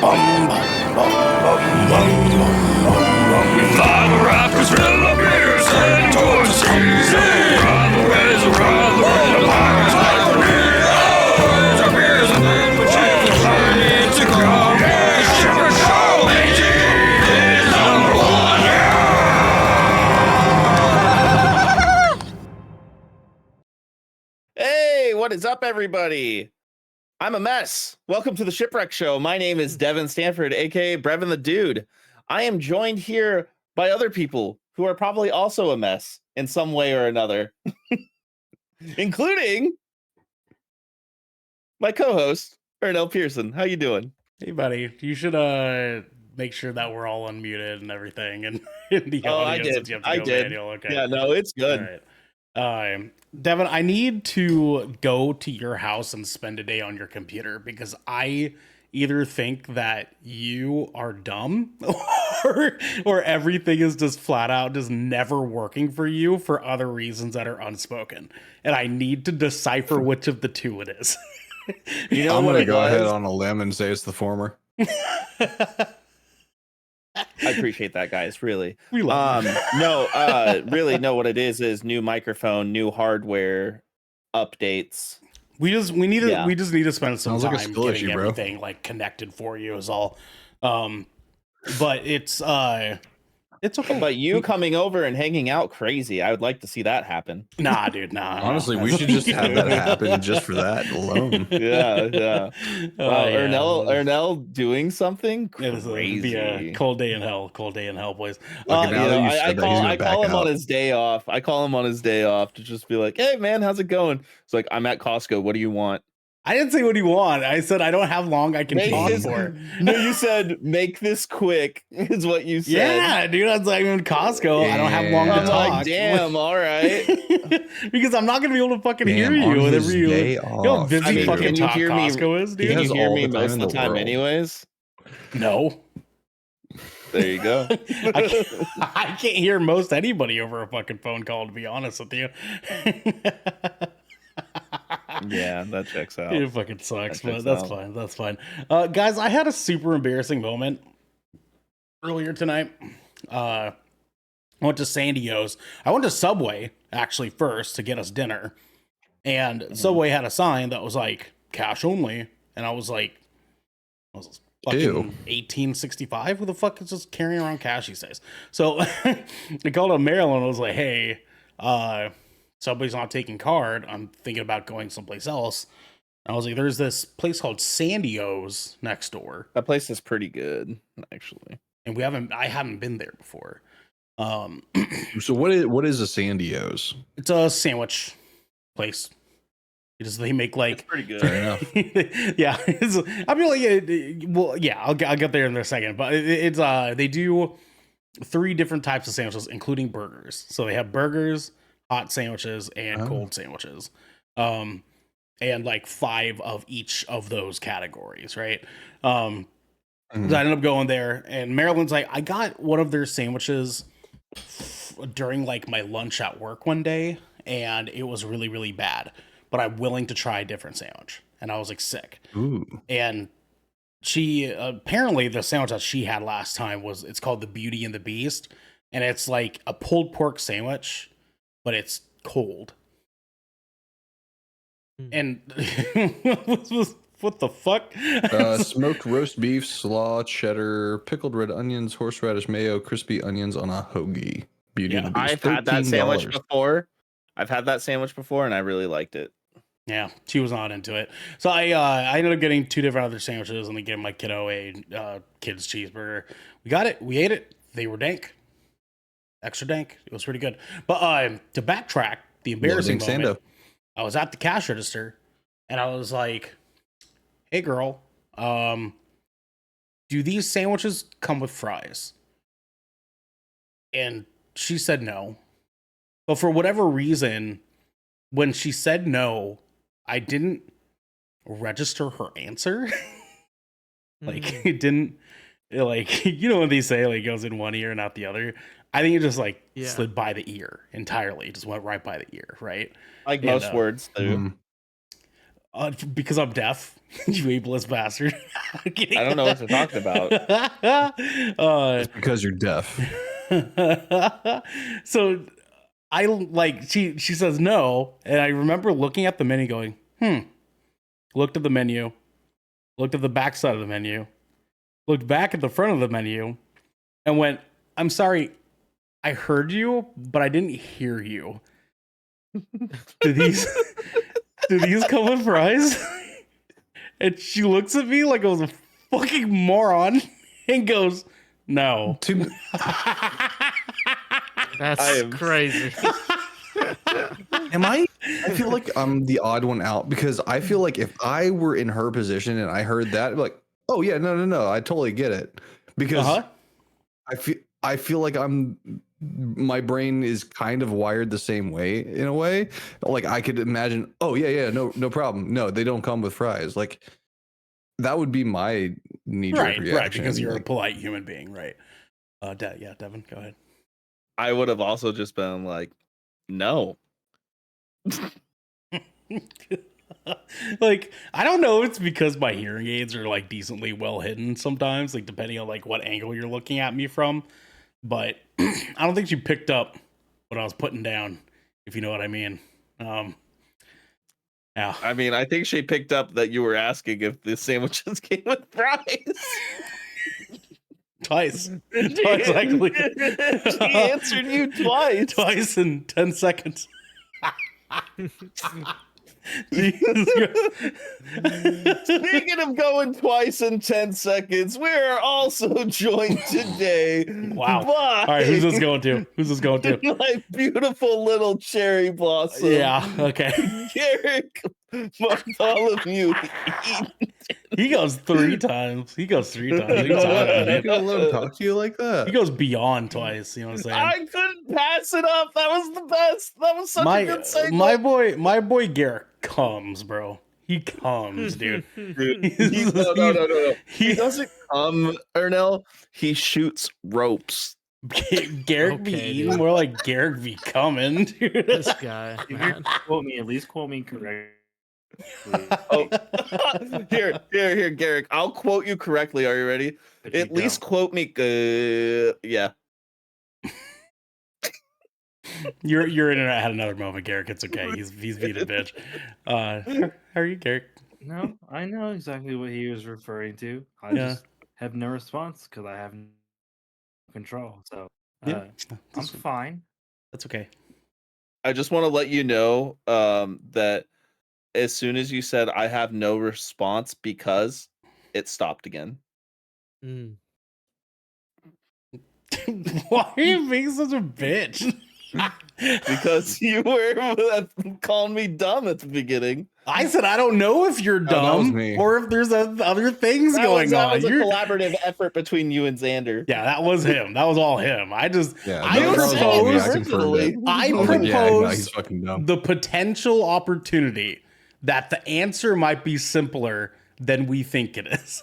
Fiber rappers fill the beers heading towards season. Rivalries are rivalries, the pirates like tornadoes. Our beers and then we change learning to grow. The Shipwreck Show, AG is number one. Hey, what is up, everybody? I'm a mess. Welcome to the Shipwreck Show. My name is Devin Stanford, aka Brevin the Dude. I am joined here by other people who are probably also a mess in some way or another, including my co-host, Ernell Pearson. How you doing? Hey, buddy. You should make sure that we're all unmuted and everything, and in the audio, since you have to go manual. Okay. Yeah, no, it's good. All right. Devin, I need to go to your house and spend a day on your computer because I either think that you are dumb or everything is just flat out just never working for you for other reasons that are unspoken. And I need to decipher which of the two it is. You know, I'm going to go ahead on a limb and say it's the former. I appreciate that, guys. Really. We love you. Really, no, what it is new microphone, new hardware updates. We just need to spend some Sounds time like a skill getting issue, bro. everything like connected for you is all. But it's okay. But you coming over and hanging out crazy, I would like to see that happen. Nah, dude, nah. Honestly, we should just have that happen just for that alone. Yeah. Wow, yeah. Ernell doing something crazy. It'd be a cold day in hell, boys. Look, I call him on his day off. I call him on his day off to just be like, "Hey, man, how's it going?" It's like, "I'm at Costco. What do you want?" I didn't say what do you want. I said I don't have long I can talk for. No, you said make this quick is what you said. Yeah, dude. I was like, I'm in Costco. I don't have long to talk. Like, damn, all right. Because I'm not gonna be able to fucking hear you whenever you know how busy fucking can you hear Costco is, dude. Can you hear me most of the time anyways? No. There you go. I can't hear most anybody over a fucking phone call, to be honest with you. Yeah, that checks out. It fucking sucks, but that's fine. That's fine. Guys, I had a super embarrassing moment earlier tonight. I went to San Diego's. I went to Subway, actually, first to get us dinner. And Subway had a sign that was like, cash only. And I was like, fucking 1865? Who the fuck is just carrying around cash these days? So I called up Maryland and was like, hey, Subway's not taking card. I'm thinking about going someplace else. I was like, there's this place called San Diego's next door. That place is pretty good, actually. And I haven't been there before. So what is a San Diego's? It's a sandwich place. They make like, it's pretty good. Fair enough. Yeah. I mean, like, well, yeah, I'll get there in a second, but it's they do 3 different types of sandwiches, including burgers. So they have burgers, hot sandwiches, and cold sandwiches. And like 5 of each of those categories, right? So I ended up going there, and Maryland's like, I got one of their sandwiches during like my lunch at work one day, and it was really, really bad, but I'm willing to try a different sandwich. And I was like, sick. Ooh. And she, apparently the sandwich that she had last time it's called the Beauty and the Beast. And it's like a pulled pork sandwich, but it's cold. And what the fuck? Smoked roast beef, slaw, cheddar, pickled red onions, horseradish mayo, crispy onions on a hoagie. Beauty and the Beast. I've had that sandwich before. And I really liked it. Yeah, she was not into it. So I ended up getting 2 different other sandwiches and then gave my kiddo a kid's cheeseburger. We got it. We ate it. They were dank. Extra dank. It was pretty good. But to backtrack, the embarrassing moment, I was at the cash register and I was like, hey girl, do these sandwiches come with fries? And she said no. But for whatever reason, when she said no, I didn't register her answer. Like it didn't, like, you know when they say like it goes in one ear and out the other. I think it just like slid by the ear entirely. It just went right by the ear, right? Like most words do. Because I'm deaf, you ableist bastard. I don't know what you're talking about. It's because you're deaf. So I like she says no, and I remember looking at the menu, going, Looked at the menu, looked at the back side of the menu, looked back at the front of the menu, and went, "I'm sorry, I heard you, but I didn't hear you. Do these come with fries?" And she looks at me like I was a fucking moron and goes, "No." That's crazy. I feel like I'm the odd one out because I feel like if I were in her position and I heard that, I'd be like, oh yeah, no, I totally get it. Because I feel like my brain is kind of wired the same way in a way. Like I could imagine, oh yeah, no problem. No, they don't come with fries. Like that would be my knee-jerk reaction. Right, because you're a polite human being, right? Devin, go ahead. I would have also just been like, no. Like, I don't know if it's because my hearing aids are like decently well hidden sometimes, like depending on like what angle you're looking at me from, but I don't think she picked up what I was putting down, if you know what I mean. Yeah. I mean, I think she picked up that you were asking if the sandwiches came with fries. Twice actually. She answered you twice. Twice in 10 seconds. Speaking of going twice in 10 seconds, we're also joined today. Wow. All right, who's this going to? My beautiful little cherry blossom. Yeah, okay. Garrick Bartholomew. He goes 3 times. He goes 3 times. You gonna let him talk to you like that? He goes beyond twice. You know what I'm saying? I couldn't pass it up. That was the best. That was such a good segment. My boy Garrick comes, bro. He comes, dude. No. He doesn't come, Ernell. He shoots ropes. Garrick be eating more like Garrick be coming, dude. This guy, man. At least quote me correctly. Oh, here, Garrick. I'll quote you correctly. Are you ready? At least quote me. Yeah. Your internet had another moment, Garrick. It's okay. He's being a bitch. How are you, Garrick? No, I know exactly what he was referring to. I just have no response because I have no control. So I'm fine. That's okay. I just want to let you know that as soon as you said I have no response because it stopped again. Why are you being such a bitch? Because you were calling me dumb at the beginning. I said I don't know if you're dumb or if there's other things going on. That was a collaborative effort between you and Xander. Yeah, that was him. That was all him. I propose he's fucking dumb. The potential opportunity that the answer might be simpler than we think it is.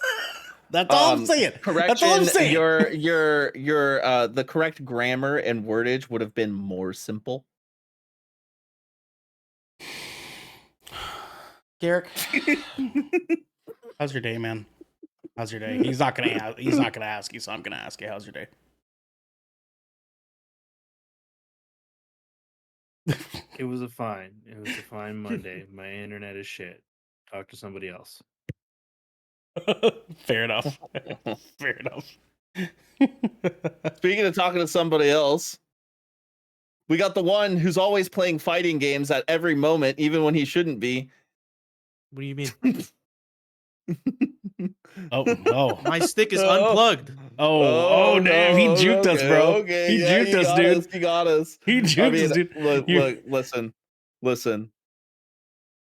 That's all I'm saying. Correction, that's all I'm saying. Your the correct grammar and wordage would have been more simple. Garrick, how's your day, man? How's your day? He's not gonna ask you, so I'm gonna ask you. How's your day? It was a fine Monday. My internet is shit. Talk to somebody else. Fair enough. Fair enough. Speaking of talking to somebody else, we got the one who's always playing fighting games at every moment, even when he shouldn't be. What do you mean? Oh, my stick is unplugged. Oh, damn! He juked us, bro. Okay, he juked us, dude. He got us. He juked us, dude. Look, listen.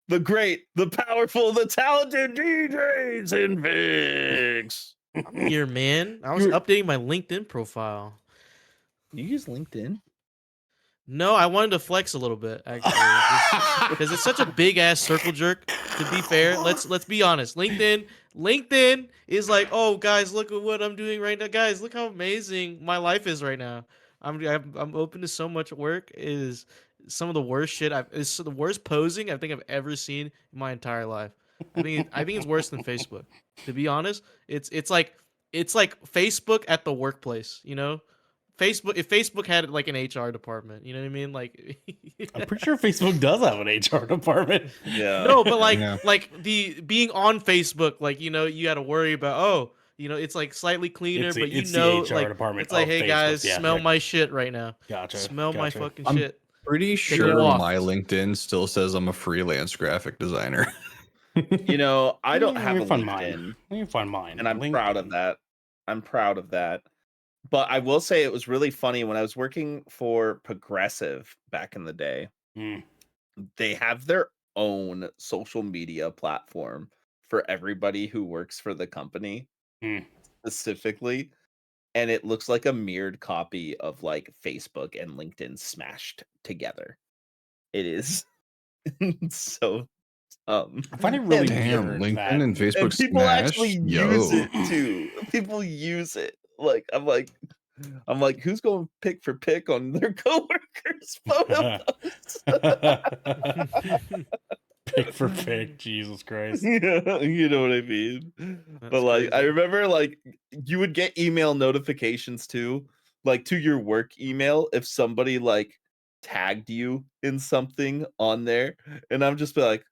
The great, the powerful, the talented DJs in Vix. I'm here, man. I was updating my LinkedIn profile. You use LinkedIn? No, I wanted to flex a little bit, actually, because it's such a big ass circle jerk. To be fair, let's be honest. LinkedIn is like, oh guys, look at what I'm doing right now. Guys, look how amazing my life is right now. I'm open to so much work. It is some of the worst shit it's the worst posing I think I've ever seen in my entire life. I think it's worse than Facebook. To be honest, it's like Facebook at the workplace. You know, Facebook if Facebook had like an HR department. You know what I mean? Like, I'm pretty sure Facebook does have an HR department. Yeah. no, but like Yeah. the being on Facebook, like you know, you got to worry about you know, it's like slightly cleaner, It's but you the know, HR like department it's like, of hey Facebook. guys, Yeah, smell yeah. my shit right now. Gotcha. Smell my gotcha. fucking I'm shit. Pretty a sure walk. my LinkedIn still says I'm a freelance graphic designer. You know, I don't have a Let me find LinkedIn, mine. Let me find mine. and I'm proud of LinkedIn. that. I'm proud of that. But I will say it was really funny when I was working for Progressive back in the day. Mm. They have their own social media platform for everybody who works for the company specifically, and it looks like a mirrored copy of like Facebook and LinkedIn smashed together. It is so I find it really Damn, weird LinkedIn that and Facebook and people smash. actually use it too. People use it. Like I'm like, who's going pick for pick on their coworkers' photo posts? pick for pick, Jesus Christ. Yeah, you know what I mean. That's But like, I crazy. remember like you would get email notifications too, like to your work email if somebody like tagged you in something on there, and I'm just be like,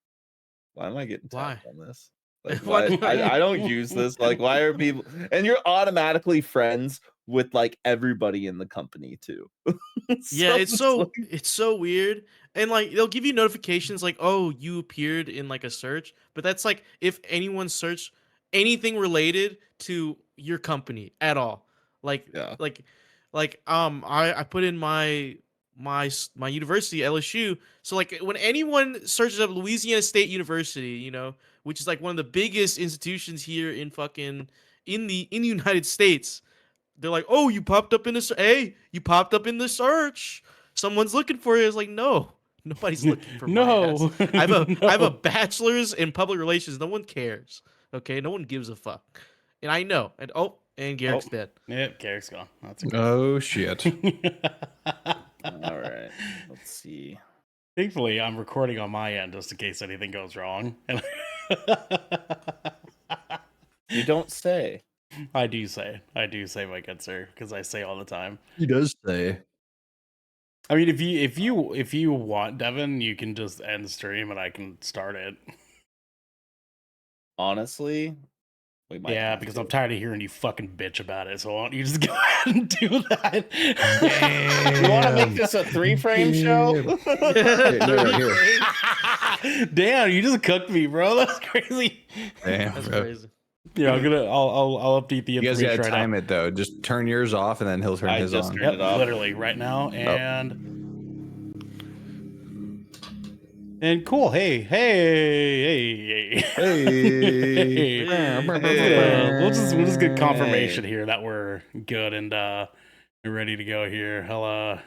why am I getting Why? tagged on this? Like, Why- why? I don't use this. Like, why are people? And you're automatically friends with like everybody in the company too. Yeah, it's like, so weird. And like they'll give you notifications like, "Oh, you appeared in like a search." But that's like if anyone searched anything related to your company at all. Like yeah, I put in my university LSU. So like when anyone searches up Louisiana State University, you know, which is like one of the biggest institutions here in fucking in the United States, they're like, "Oh, you popped up in this. Hey, you popped up in the search. Someone's looking for you." It's like, no, nobody's looking for my ass. No. I have a No. bachelor's in public relations. No one cares. Okay, no one gives a fuck. And I know. And Garrick's dead. Yep, Garrick's gone. That's okay. Oh shit. all right. Let's see. Thankfully, I'm recording on my end just in case anything goes wrong. You don't say. I do say, my good sir, because I say all the time. He does say. I mean, if you want, Devin, you can just end stream and I can start it. Honestly, we might. Yeah, have because to. I'm tired of hearing you fucking bitch about it. So why don't you just go ahead and do that? You want to make this a 3-frame show? Here. Damn, you just cooked me, bro. That's crazy. Damn, That's bro. crazy. Yeah, I'll update the You guys information gotta right time now. it though. Just turn yours off and then he'll turn I his just on. turned it off. Literally right now, and cool. Hey. Hey. We'll just get confirmation here that we're good and ready to go here. I'll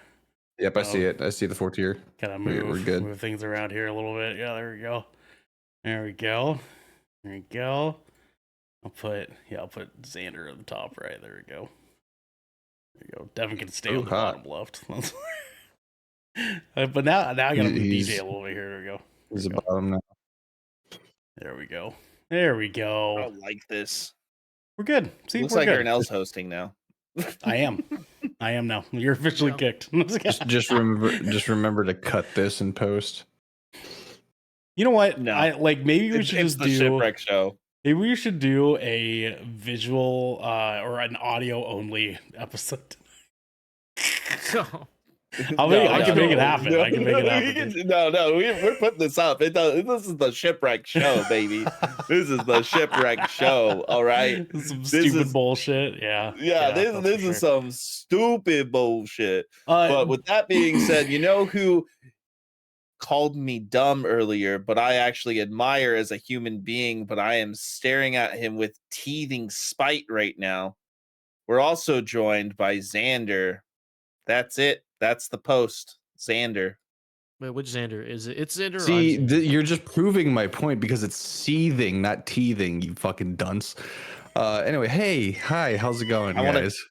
Yep, I see it. I see the 4 tier. kind of We're good. move things around here a little bit. Yeah, there we go. There we go. I'll put Xander at the top right. There we go. Devin can stay Oh, on the hot. bottom left. But now I gotta move He's- DJ a little bit here. There we go. He's the bottom now. There we go. There we I go. don't like this. We're good. See, Looks we're like good. Ernell's hosting now. I am now. You're officially Yeah. kicked. Just remember to cut this and post. You know what? No. I like maybe we It's should just the do Shipwreck show. maybe we should do a visual or an audio only episode. So I can make it happen. I can make it happen. We're putting this up. This is the Shipwreck show, baby. This is the Shipwreck show. All right. Some This stupid is- bullshit. Yeah. This that's for is sure. some stupid bullshit. Uh, But with that being said, you know who called me dumb earlier, but I actually admire as a human being, but I am staring at him with teething spite right now. We're also joined by Xander. That's it. That's the post. Xander. wait, which Xander is it? It's Xander. See, or I'm Xander? you're just proving my point because it's seething, not teething, you fucking dunce. Anyway, hi, how's it going, I wanna- guys?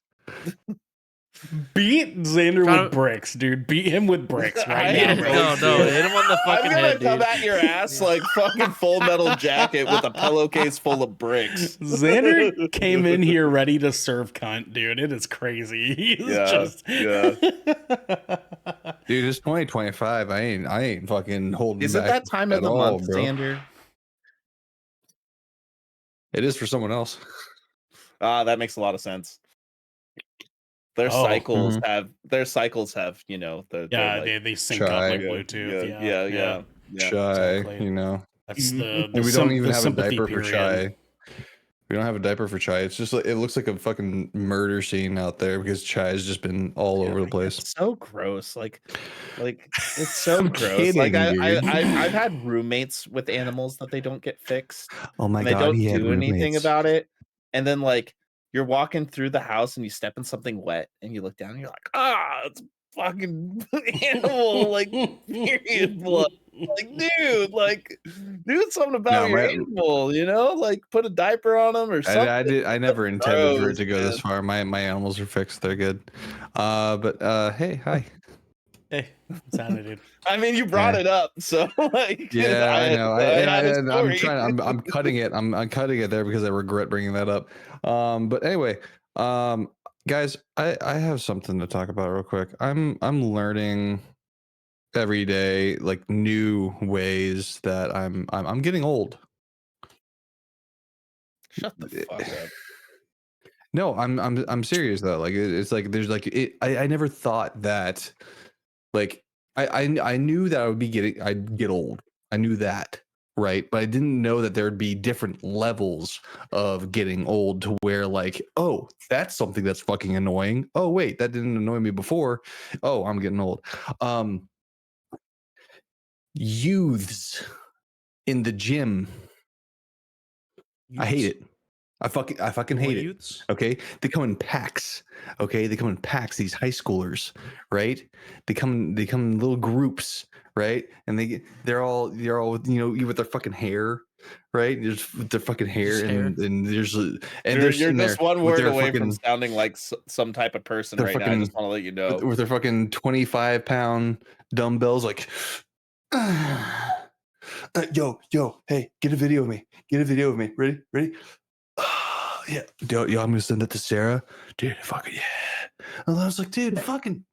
Beat Xander Trying with to- bricks, dude. Beat him with bricks right I now, am bro. no, hit him on the I'm fucking gonna head, come dude. at your ass like fucking Full Metal Jacket with a pillowcase full of bricks. Xander came in here ready to serve cunt, dude. It is crazy. He's Yeah, just yeah. Dude, it's 2025. I ain't fucking holding Is it back that time of at the all, month, bro. Xander? It is for someone else. That makes a lot of sense. Their Oh, cycles mhm. have you know, they're yeah, like they sync up Chai. like yeah, Bluetooth. yeah. Chai, exactly. you know. That's the And we don't even the have a sympathy diaper for period. Chai. We don't have a diaper for Chai. It's just like it looks like a fucking murder scene out there because Chai has just been all over the place. It's so gross. Like it's so I'm gross. Like kidding, dude. I've had roommates with animals that they don't get fixed Oh my and they god, don't he had do anything roommates. about it. And then like you're walking through the house and you step in something wet and you look down and you're like, it's fucking animal, like period blood. Like, do something about No, your my animal, you know? Like, put a diaper on them or something. I never intended for it Gross, to go this man. far. My animals are fixed. They're good. But hey, hi. Hey, what's happening, dude? I mean, you brought Yeah. it up, so like, Yeah, I know. I had a I'm story. trying. I'm cutting it. I'm cutting it there because I regret bringing that up. But anyway, guys, I have something to talk about real quick. I'm learning every day like new ways that I'm getting old. Shut the fuck up. No, I'm serious though. Like it's like there's like I never thought that like I knew that I'd get old. I knew that, right? But I didn't know that there'd be different levels of getting old to where like, oh, that's something that's fucking annoying. Oh wait, that didn't annoy me before. Oh, I'm getting old. Youths in the gym. I hate it. I fucking hate it. Youths? Okay, they come in packs. Okay, they come in packs. These high schoolers, right? They come in little groups, right? And they're all with their fucking hair, right? There's with their fucking hair, Just hair. and there's and You're they're sitting just there one with word their away from fucking sounding like some type of person their right now. I fucking just want to let you know. with their fucking 25-pound dumbbells, like. Yo, hey, get a video of me. Get a video of me. Ready? Yeah. Yo, I'm gonna send it to Sarah. Dude, fucking yeah. And I was like, dude, fucking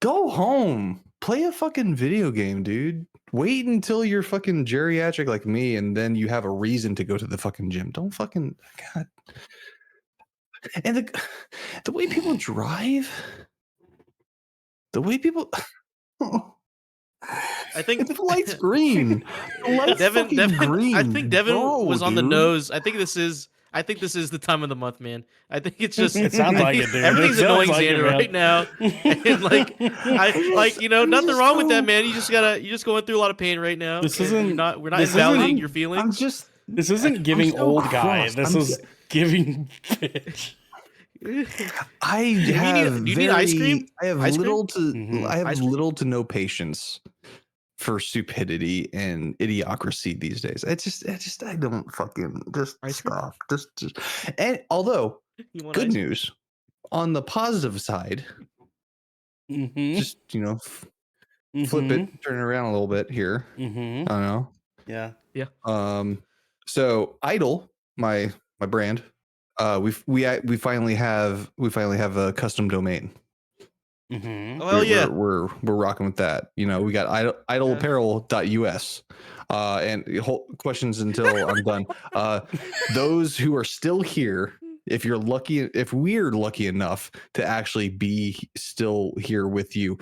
go home. Play a fucking video game, dude. Wait until you're fucking geriatric like me, and then you have a reason to go to the fucking gym. Don't fucking God. And the way people drive, the way people I think the light's green. The lig's Devin, fucking green. I think Devin bro, was on the dude. nose. I think this is the time of the month, man. I think it's just It sounds like it, dude. Everything's It sounds annoying like it, Xander man. right now. And nothing just wrong with that, so- man. You're just going through a lot of pain right now. This and isn't- we're not this isn't- invalidating your feelings. I'm just This isn't giving so old guy. crossed. This I'm is giving bitch. I you have need ice cream? I have Ice cream? little to Mhm. I have Ice cream? little to no patience for stupidity and idiocracy these days. I don't fucking just Ice cream? stop. Just and although You want good ice? news on the positive side, Mm-hmm. just flip it, turn it around a little bit here. Mm-hmm. I don't know. Yeah. So Idle, my brand, we finally have a custom domain. Mm-hmm. Oh hell yeah! We're rocking with that. You know, we got idleapparel.us. And questions until I'm done. Those who are still here, if we're lucky enough to actually be still here with you,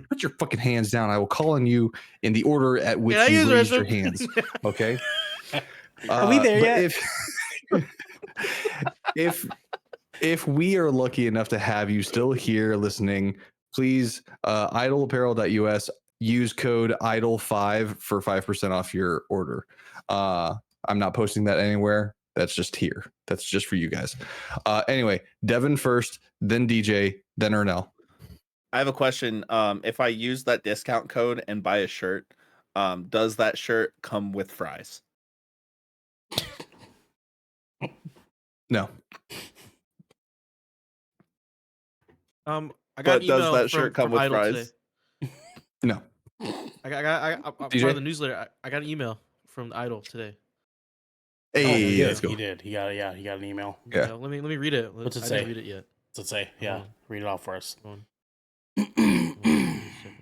put your fucking hands down. I will call on you in the order at which Can I you use the raised your restroom? hands. Okay. Are we there but yet? if we are lucky enough to have you still here listening, please idleapparel.us, use code idle5 for 5% off your order. I'm not posting that anywhere. That's just here. That's just for you guys. Anyway, Devin first, then DJ, then Ernell. I have a question. If I use that discount code and buy a shirt, does that shirt come with fries? No. I got But an does email that shirt come from with Idol fries? today. No. I'm part DJ? of the newsletter. I got an email from the Idol today. Hey, he let's did. go. He did. He got an email. Yeah. Let me read it. What's it I say? didn't read it yet. What's it say? Hold Yeah, on. read it off for us. Hold on.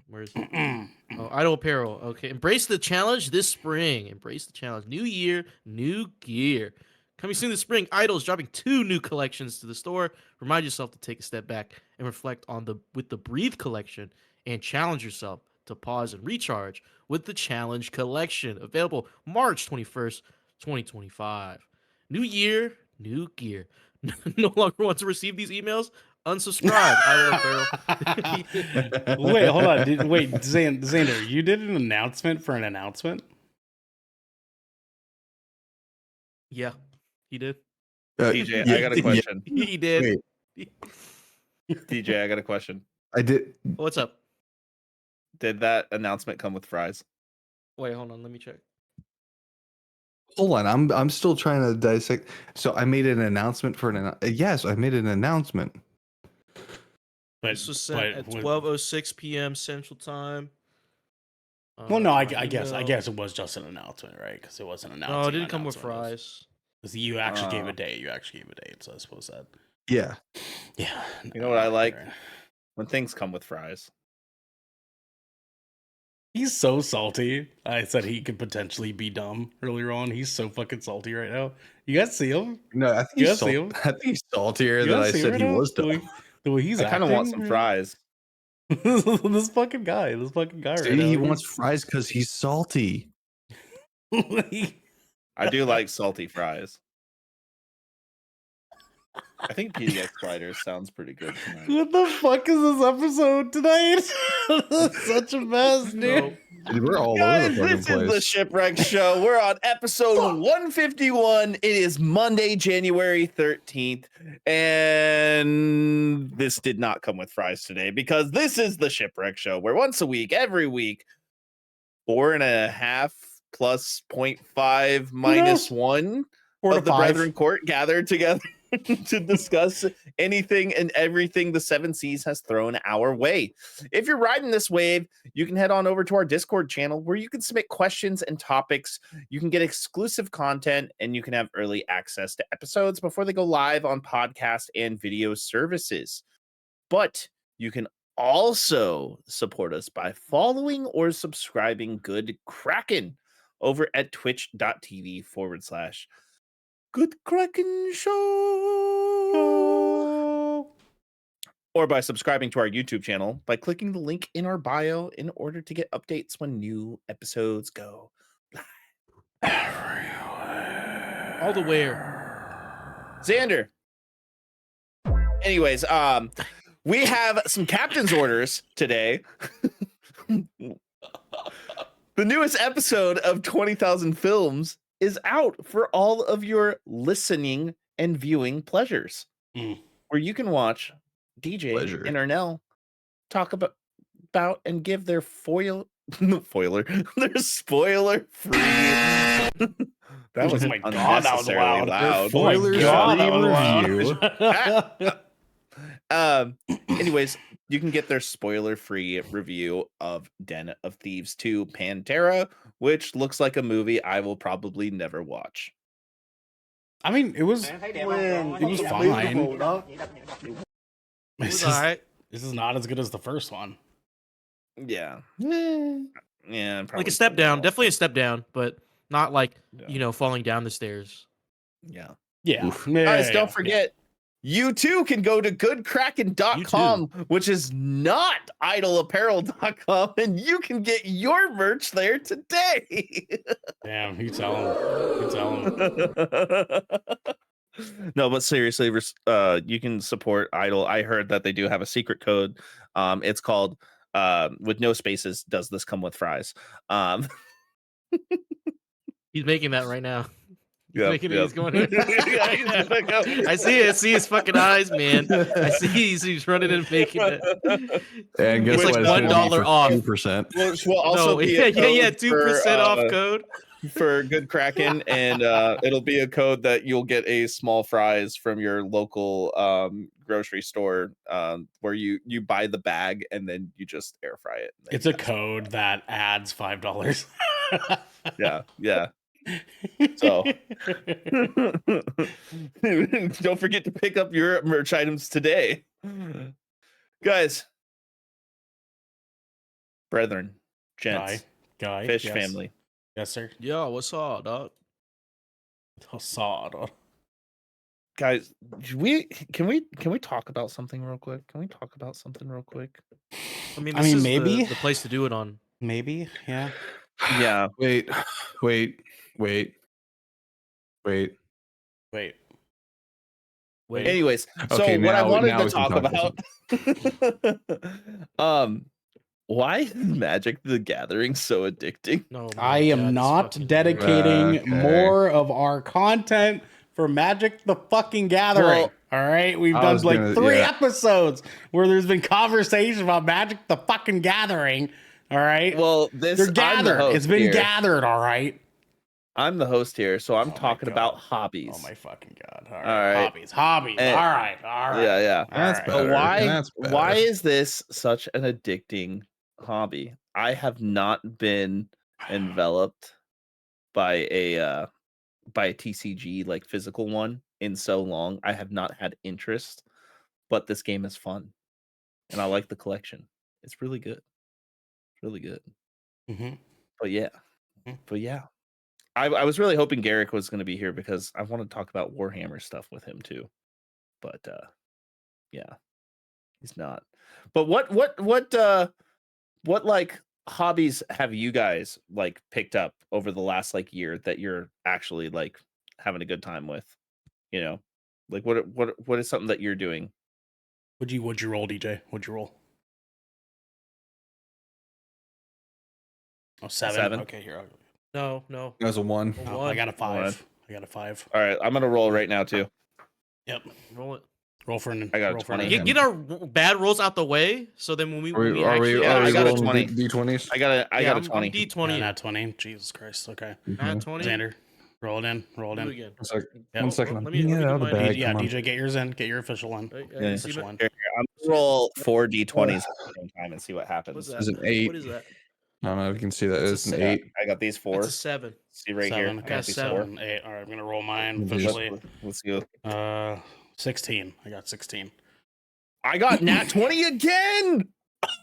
Where is it? Oh, Idol apparel. Okay. Embrace the challenge this spring. Embrace the challenge. New year, new gear. Coming soon this spring, Idol is dropping 2 new collections to the store. Remind yourself to take a step back and reflect on the Breathe collection and challenge yourself to pause and recharge with the Challenge collection. Available March 21st, 2025. New year, new gear. No longer want to receive these emails? Unsubscribe. Idol apparel. Wait, hold on. Xander, you did an announcement for an announcement? Yeah, he did. DJ, I got a question. He did. DJ, I got a question. I did. What's up? Did that announcement come with fries? Wait, hold on. Let me check. Hold on. I'm still trying to dissect. So I made an announcement for yes, I made an announcement. But This was sent at 12:06 p.m. Central Time. Well, no, I email. guess it was just an announcement, right? Because it wasn't an No, announcement. it didn't come with fries. Because you actually gave a date. You actually gave a date. So I suppose that. Yeah. Yeah. You know what I like? When things come with fries. He's so salty. I said he could potentially be dumb earlier on. He's so fucking salty right now. You guys see him? No, I think You he's guys see him? I think he's saltier You than guys I see him said right he now? was. The way he's I kind of want some acting? fries. This fucking guy right See, now. he wants fries because he's salty. I do like salty fries. I think PDX Sliders sounds pretty good tonight. What the fuck is this episode tonight? Such a mess, dude. Dude, we're all Guys, over the fucking this is the place. Shipwreck Show. We're on episode 151. It is Monday, January 13th. And this did not come with fries today because this is the Shipwreck Show, where once a week, every week, 4.5 plus 0.5 minus 1 4 to of the 5. Brethren Court gathered together to discuss anything and everything the Seven Seas has thrown our way. If you're riding this wave, you can head on over to our Discord channel where you can submit questions and topics. You can get exclusive content and you can have early access to episodes before they go live on podcast and video services. But you can also support us by following or subscribing Good Kraken over at twitch.tv/Good Kraken Show. Or by subscribing to our YouTube channel by clicking the link in our bio in order to get updates when new episodes go live. All the where. Xander. Anyways, we have some captain's orders today. The newest episode of 20,000 Films is out for all of your listening and viewing pleasures, where you can watch DJ and Ernell talk about and give their their spoiler free. That was my god, that was unnecessarily loud. loud. That was loud. Anyways, you can get their spoiler-free review of Den of Thieves 2 Pantera, which looks like a movie I will probably never watch. I mean, it was fine. It's all right. This is not as good as the first one. Yeah. Yeah. Like a step down. Definitely a step down, but not like, falling down the stairs. Yeah. Yeah. Guys, don't forget, you too can go to goodkraken.com, which is not idleapparel.com, and you can get your merch there today. Damn, you tell him. No, but seriously, you can support Idle. I heard that they do have a secret code. It's called with no spaces. Does this come with fries? He's making that right now. Yep. He's going. I see it. I see his fucking eyes, man. I see he's running and making it. And guess It's what? like $1 off. 2%. Which will also be 2% off code. for good Kraken, and it'll be a code that you'll get a small fries from your local grocery store, where you buy the bag and then you just air fry it. It's a code that adds $5. Yeah. So don't forget to pick up your merch items today, guys, brethren, gents, Guy, fish yes. family. Yes, sir. Yeah, what's up, dog? Assad. Guys, can we talk about something real quick? Can we talk about something real quick? I mean, I this mean, is maybe. the place to do it on. Maybe, yeah. Yeah. Wait. Wait. Anyways, so Okay, what I now- wanted now to we can talk about, why is Magic the Gathering so addicting? No, my I am God, this not fucking dedicating Okay. more of our content for Magic the fucking Gathering. Well, all right, we've I done was like gonna- 3 yeah. episodes where there's been conversation about Magic the fucking Gathering. All right, Well, they're I'm the gathered. host It's been here. gathered. All right. I'm the host here, so I'm Oh my talking about God. hobbies. Oh my fucking God! All All right, right. hobbies. And- all right. Yeah. That's All right. But better. why That's better. why is this such an addicting hobby? I have not been enveloped by a TCG, like physical one, in so long. I have not had interest, but this game is fun, and I like the collection. It's really good, really good. Mm-hmm. But yeah, Mhm. I was really hoping Garrick was going to be here because I want to talk about Warhammer stuff with him too. But yeah, he's not. But what like hobbies have you guys like picked up over the last like year that you're actually like having a good time with? You know, like what is something that you're doing? Would you roll, DJ? Would you roll? Oh, 7. 7? Okay, here. No. That was a 1. A Oh, one. I got a 5. One. I got a 5. All right, I'm gonna roll right now too. Yep. Roll it. Roll for an. I got a roll for an 20. attempt. Get our bad rolls out the way, so then when we actually Yeah, I got a 20. D20s? I got a I'm 20. D20. Not 20. Jesus Christ. Okay. Nat 20. Xander, roll it in. Roll it Do it in. again. One sec. Yep. One second. Let I'm me getting it out of the do mine. bag. Yeah, Come on. DJ, get yours in. Get your official one. Yeah. See Official my- one. Here, I'm gonna roll 4 d20s at the same time and see what happens. What's that? There's an 8. What is that? I don't know if you can see that. That's It's a an Yeah, 8. I got these 4. That's a 7. See right 7. here. Okay, got these 7. 4. 8. All right, I'm gonna roll mine Let's- officially. Let's go. 16. I got 16. I got nat 20 again.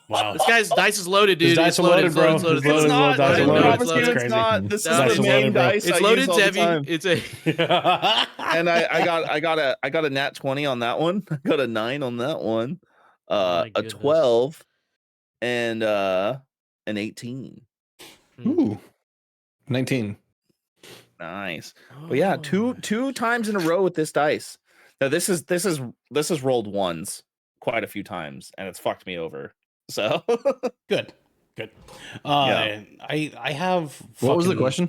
Wow. This guy's dice is loaded, dude. His dice It's are loaded, loaded, it's bro. loaded, it's loaded. His It's not. dice I are loaded. promise It's you loaded. it's crazy. not. This Dice is are the main loaded, bro. dice. It's I loaded, use all the Debbie. time. It's a And I got a nat 20 on that one. I got a 9 on that one. My A goodness. 12 and an 18. Ooh. 19. Nice. But yeah, two times in a row with this dice. Now this is rolled ones quite a few times and it's fucked me over. So Good. Yeah. I have. What was the fucking question?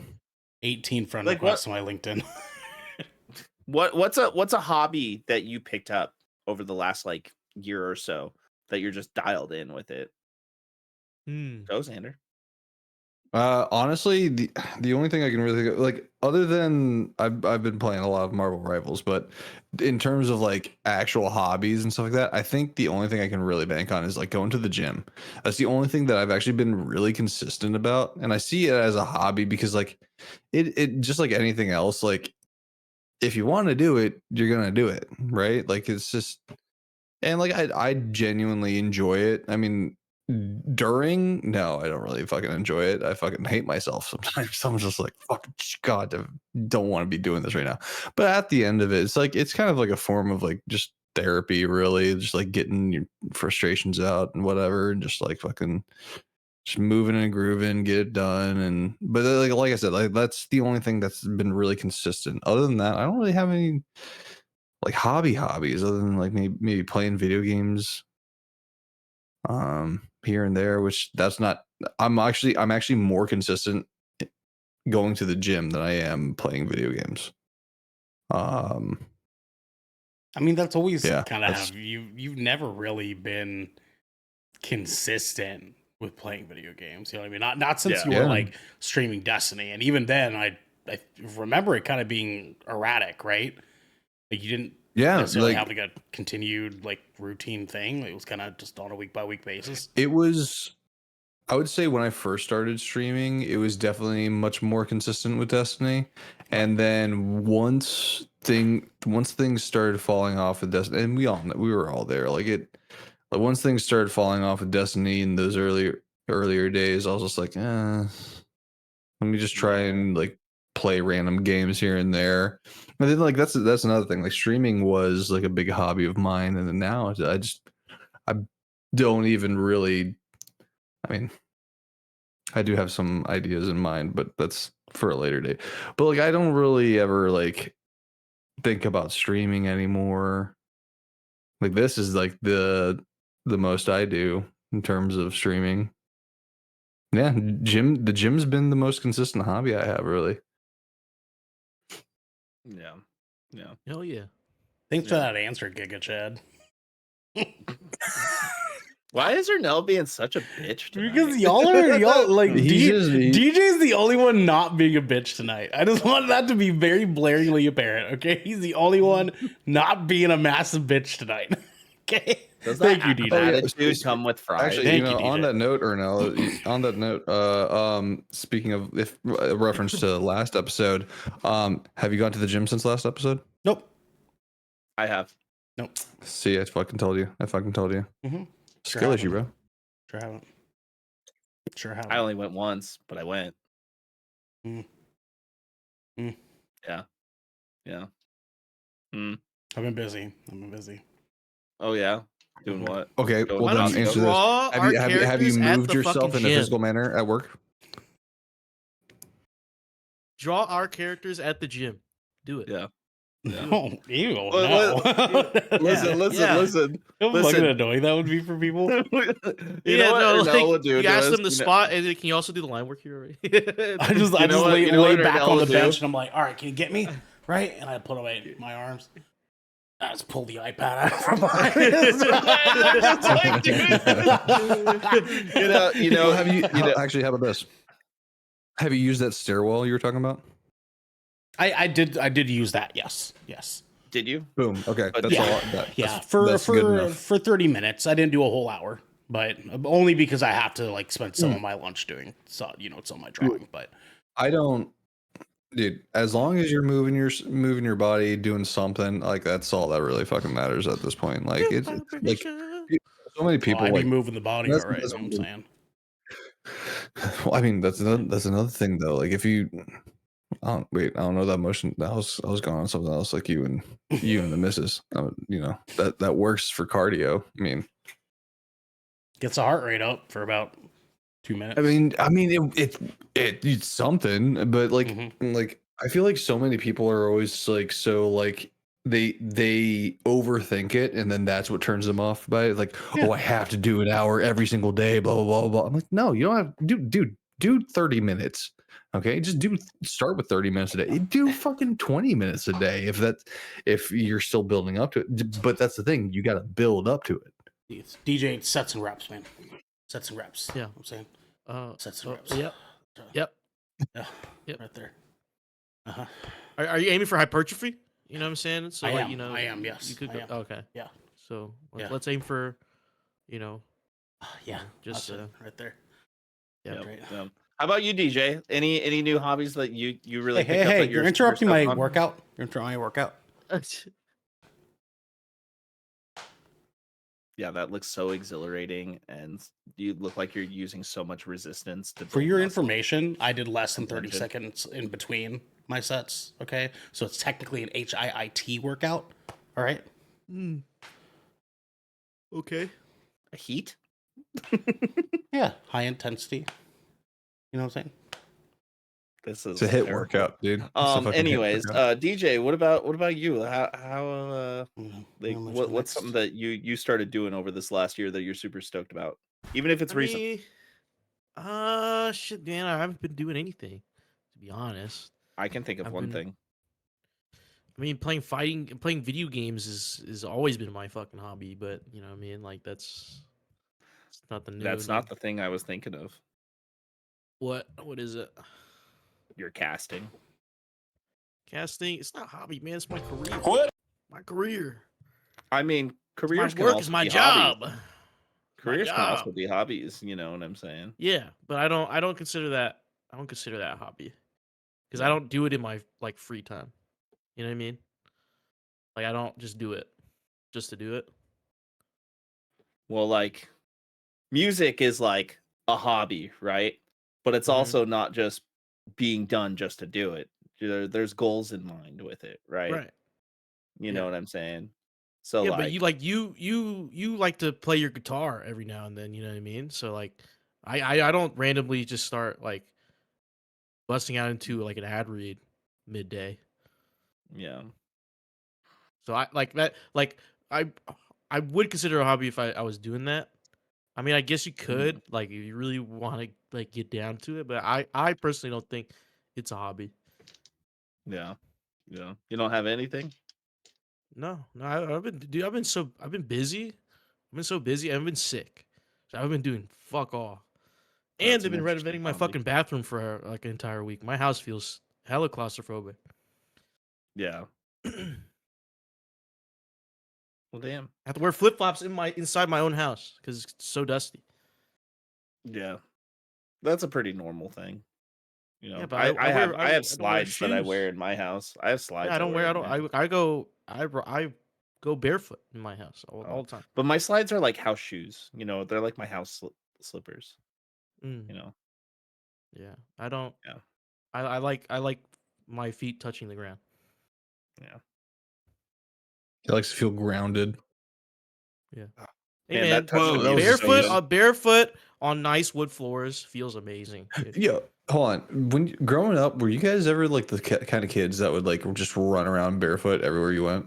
18 friend Like requests on my LinkedIn. what's a hobby that you picked up over the last like year or so that you're just dialed in with it? Go Xander. Honestly, the only thing I can really think of, like, other than I've been playing a lot of Marvel Rivals, but in terms of like actual hobbies and stuff like that, I think the only thing I can really bank on is like going to the gym. That's the only thing that I've actually been really consistent about, and I see it as a hobby because like it just like anything else, like if you want to do it, you're gonna do it, right? Like it's just, and like I genuinely enjoy it. I mean, no, I don't really fucking enjoy it. I fucking hate myself sometimes. I'm just like, fuck, God, I don't want to be doing this right now. But at the end of it, it's kind of like a form of like just therapy, really, just like getting your frustrations out and whatever, and just like fucking just moving and grooving, get it done. And but like I said, like that's the only thing that's been really consistent. Other than that, I don't really have any like hobbies other than like maybe playing video games here and there, which that's not, I'm actually more consistent going to the gym than I am playing video games. I mean, that's always Yeah, kind of that's- you've never really been consistent with playing video games. You know what I mean? Not since you Yeah. were like streaming Destiny, and even then, I remember it kind of being erratic, right? Like you didn't necessarily have like a continued like routine thing. It was kind of just on a week by week basis. It was. I would say when I first started streaming, it was definitely much more consistent with Destiny, and then once things started falling off with Destiny, and we were all there. Like once things started falling off with Destiny in those earlier days, I was just like, let me just try and like play random games here and there. And then like that's another thing. Like streaming was like a big hobby of mine, and then now I don't even really. I mean, I do have some ideas in mind, but that's for a later date. But like, I don't really ever like think about streaming anymore. Like, this is like the most I do in terms of streaming. Yeah, the gym's been the most consistent hobby I have, really. Yeah. Yeah. Hell yeah. Thanks for that answer, Giga Chad. Why is Ernell being such a bitch tonight? Because y'all like DJ's the only one not being a bitch tonight. I just want that to be very blaringly apparent. Okay, he's the only one not being a massive bitch tonight. Okay, thank you, DJ. Attitude come with Friday. Actually, Thank you, on DJ. that note, Ernell, on that note, speaking of reference to the last episode, have you gone to the gym since last episode? Nope. I have. Nope. See, I fucking told you. Mm-hmm. Skill issue, bro. Sure haven't. I only went once, but I went. Mm. Yeah. Yeah. I've been busy. Oh yeah. Doing what? Okay, Go well Why then don't you answer this. draw our Have you characters at moved the yourself fucking in a gym? physical manner at work? Draw our characters at the gym. Do it. Yeah. Oh, ew! No. Listen. How fucking annoying that would be for people. You know what Ernell would do you to ask us? them to spot, and then can you also do the line work here? I just lay back on the bench, and I'm like, all right, can you get me? Right? And I put away my arms. I just pull the iPad out from behind. Actually, how about this? Have you used that stairwell you were talking about? I did use that. Yes. Did you? Boom. Okay, But that's yeah. all. For good enough. for 30 minutes. I didn't do a whole hour, but only because I have to like spend some of my lunch doing some my drawing. But I don't, dude. As long as you're moving your body, doing something, like that's all that really fucking matters at this point. Like it's like so many people I be like moving the body, that's- all right. that's- You know what I'm saying. Well, I mean, that's another thing though. Like if you, I don't know that motion. I was going on something else, like you and the missus. That works for cardio. I mean, Gets the heart rate up for about 2 minutes. I mean, it's something, but like, Mhm. like I feel like so many people are always like so like they overthink it, and then that's what turns them off by it. Like, oh, I have to do an hour every single day, blah blah blah blah. I'm like, no, you don't have do 30 minutes. Okay, just start with 30 minutes a day. Do fucking 20 minutes a day if you're still building up to it. But that's the thing, you got to build up to it. It's DJ sets and reps, man. Sets and reps. Yeah. I'm saying sets and reps. Yep. Yeah, Yep. right there. Uh-huh. Are you aiming for hypertrophy? You know what I'm saying? So I like, am. you know, I am, yes, You could I go, am. okay. Yeah. So Yeah. let's aim for, Yeah, just that's it, right there. yeah. Yep, Right. yep. How about you, DJ? Any new hobbies that you really picked up Hey, that you're super interrupting stoked my on? workout. You're interrupting my workout. Yeah, that looks so exhilarating, and you look like you're using so much resistance to. For build your muscle. information, I did less than 30 Contention. seconds in between my sets. Okay, so it's technically an HIIT workout. All right. Okay. A heat. Yeah, high intensity. You know what I'm saying? This is It's a hit terrible. workout, dude. It's a fucking hit Anyways, workout. DJ, what about you? How Mhm. like How much what's next? something that you started doing over this last year that you're super stoked about, even if it's recent? Shit, man, I haven't been doing anything, to be honest. I can think of I've one been- thing. I mean, playing video games is always been my fucking hobby, but you know what I mean? Like that's It's nothing new. That's not the thing I was thinking of. What is it? You're casting. Casting? It's not a hobby, man. It's my career. What? My career. I mean, careers My can work also is my be job. hobbies. My Careers can also job. be hobbies. You know what I'm saying? Yeah, but I don't consider that. I don't consider that a hobby because I Yeah. don't do it in my like free time. You know what I mean? Like I don't just do it just to do it. Well, like, music is like a hobby, right? But it's Mhm. also not just being done just to do it. There's goals in mind with it, right? Right. You know Yeah. what I'm saying? So Yeah, like, but you like to play your guitar every now and then. You know what I mean? So like, I don't randomly just start like busting out into like an ad read midday. yeah, So I like that. Like I I would consider a hobby if I was doing that. I mean, I guess you could like if you really want to like get down to it, but I personally don't think it's a hobby. yeah, yeah. You don't have anything? No, I've been dude, I've been busy. I've been so busy. I've been sick. So I've been doing fuck all. And That's they've an been interesting renovating my hobby. fucking bathroom for like an entire week. My house feels hella claustrophobic. Yeah. Well, damn. I have to wear flip flops inside my own house because it's so dusty. Yeah. That's a pretty normal thing. You know, Yeah, but I have I I have don't wear slides that I wear shoes. in my house. I have slides Yeah, I don't wear wear. I in my house. don't. I go barefoot in my house all the time. But my slides are like house shoes. You know, they're like my house slippers. Mm, You know. yeah, I don't. Yeah. I like my feet touching the ground. Yeah. He likes to feel grounded. Yeah. Hey Man, man, that touch that was is so good. barefoot on nice wood floors feels amazing. Dude. Yeah, hold on. When growing up, were you guys ever like the kind of kids that would like just run around barefoot everywhere you went?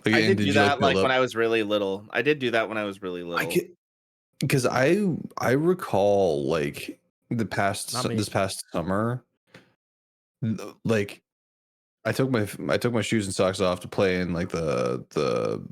Like, I and did do you that build like when up? I was really little. I did do that when I was really I little. get because I recall like Not me. this past summer, like I took my shoes and socks off to play in like the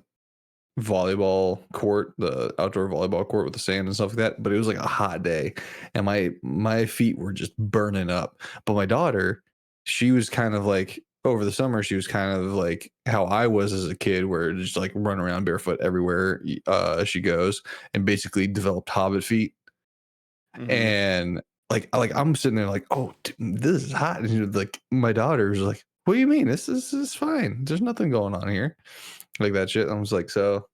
volleyball court, the outdoor volleyball court with the sand and stuff like that. But it was like a hot day, and my feet were just burning up. But my daughter, she was kind of like over the summer, she was kind of like how I was as a kid, where just like run around barefoot everywhere she goes, and basically developed hobbit feet. Mhm. And like I'm sitting there like, oh, dude, this is hot, and like my daughter's like, what do you mean? This is fine. There's nothing going on here, like that shit. I was like, so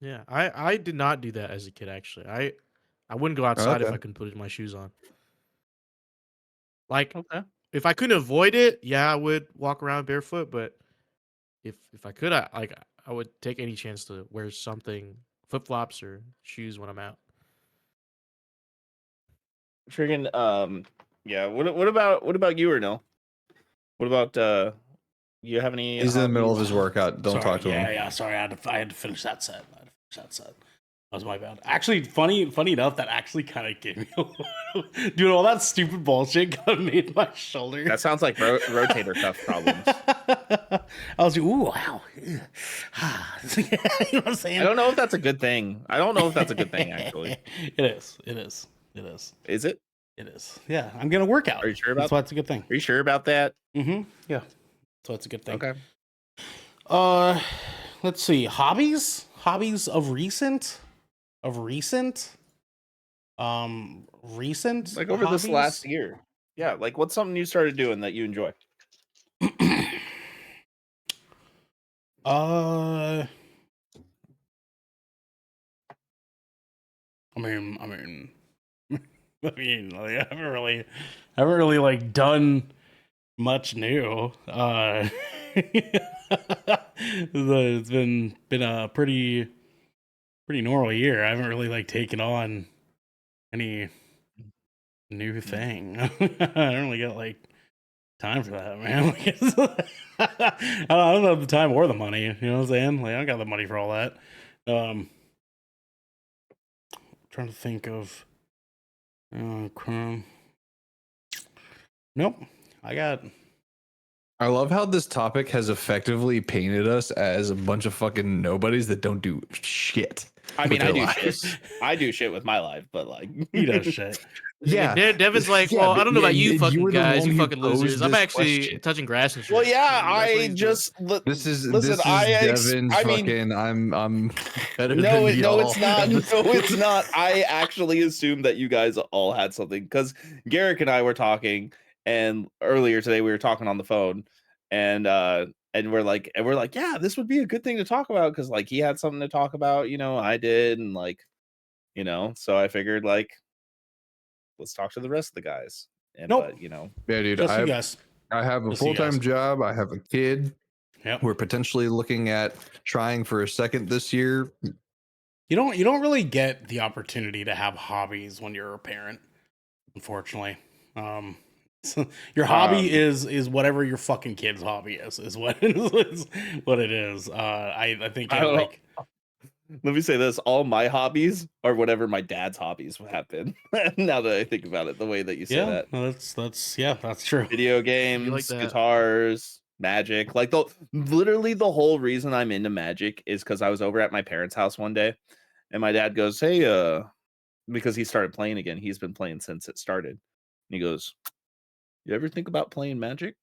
Yeah, I did not do that as a kid. Actually, I wouldn't go outside if okay. I couldn't put my shoes on. Like Okay. if I couldn't avoid it, yeah, I would walk around barefoot. But if I could, I would take any chance to wear something, flip flops or shoes when I'm out. Friggin' yeah. What about you or no? What about you have any He's in the middle of hobbies? his workout. Don't talk to him. Yeah. Sorry, I had to finish that set. That was my bad. Actually, funny enough, that actually kind of gave me a little, dude. All that stupid bullshit kind of made my shoulder. That sounds like rotator cuff problems. I was like, ooh, wow. You know what I'm saying? I don't know if that's a good thing. Actually. It is. Is it? It is. Yeah, I'm gonna work out. Are you sure about That's why it's a good thing. Are you sure about that? Mm-hmm. Yeah. So it's a good thing. Okay. Let's see. Hobbies of recent. Recent. Like over this hobbies? last year. Yeah, like what's something you started doing that you enjoy? I mean, like, I haven't really like done much new. It's been a pretty normal year. I haven't really like taken on any new thing. I don't really got like time for that, man. I don't have the time or the money. You know what I'm saying? Like I don't got the money for all that. Trying to think of Chrome. Nope. I love how this topic has effectively painted us as a bunch of fucking nobodies that don't do shit. I mean, their I do lives. shit. I do shit with my life, but like, He does shit. Yeah, Devin's like, yeah, well, I but don't know about you you fucking were the guys, one you who fucking posed losers. I'm this actually question. touching grass and shit. well, yeah, That's what I he's just This is listen. Devin's I mean, fucking. I'm better no, than no, y'all. it's not. No, it's not. I actually assumed that you guys all had something because Garrick and I were talking, and earlier today we were talking on the phone, and we're like, yeah, this would be a good thing to talk about because like he had something to talk about, I did, and like, so I figured like let's talk to the rest of the guys, and Nope. but Yeah, dude. Just you guys. I have a Just you full-time guys. job. I have a kid. Yep. We're potentially looking at trying for a second this year. You don't really get the opportunity to have hobbies when you're a parent, unfortunately. So your hobby is whatever your fucking kid's hobby is what is what it is. I think I don't know. like Let me say this: all my hobbies are whatever my dad's hobbies have been. Now that I think about it, the way that you say yeah, that, that's true. video You like games, that. guitars, magic, like literally the whole reason I'm into magic is because I was over at my parents' house one day, and my dad goes, "Hey, because he started playing again. He's been playing since it started." And he goes, "You ever think about playing magic?"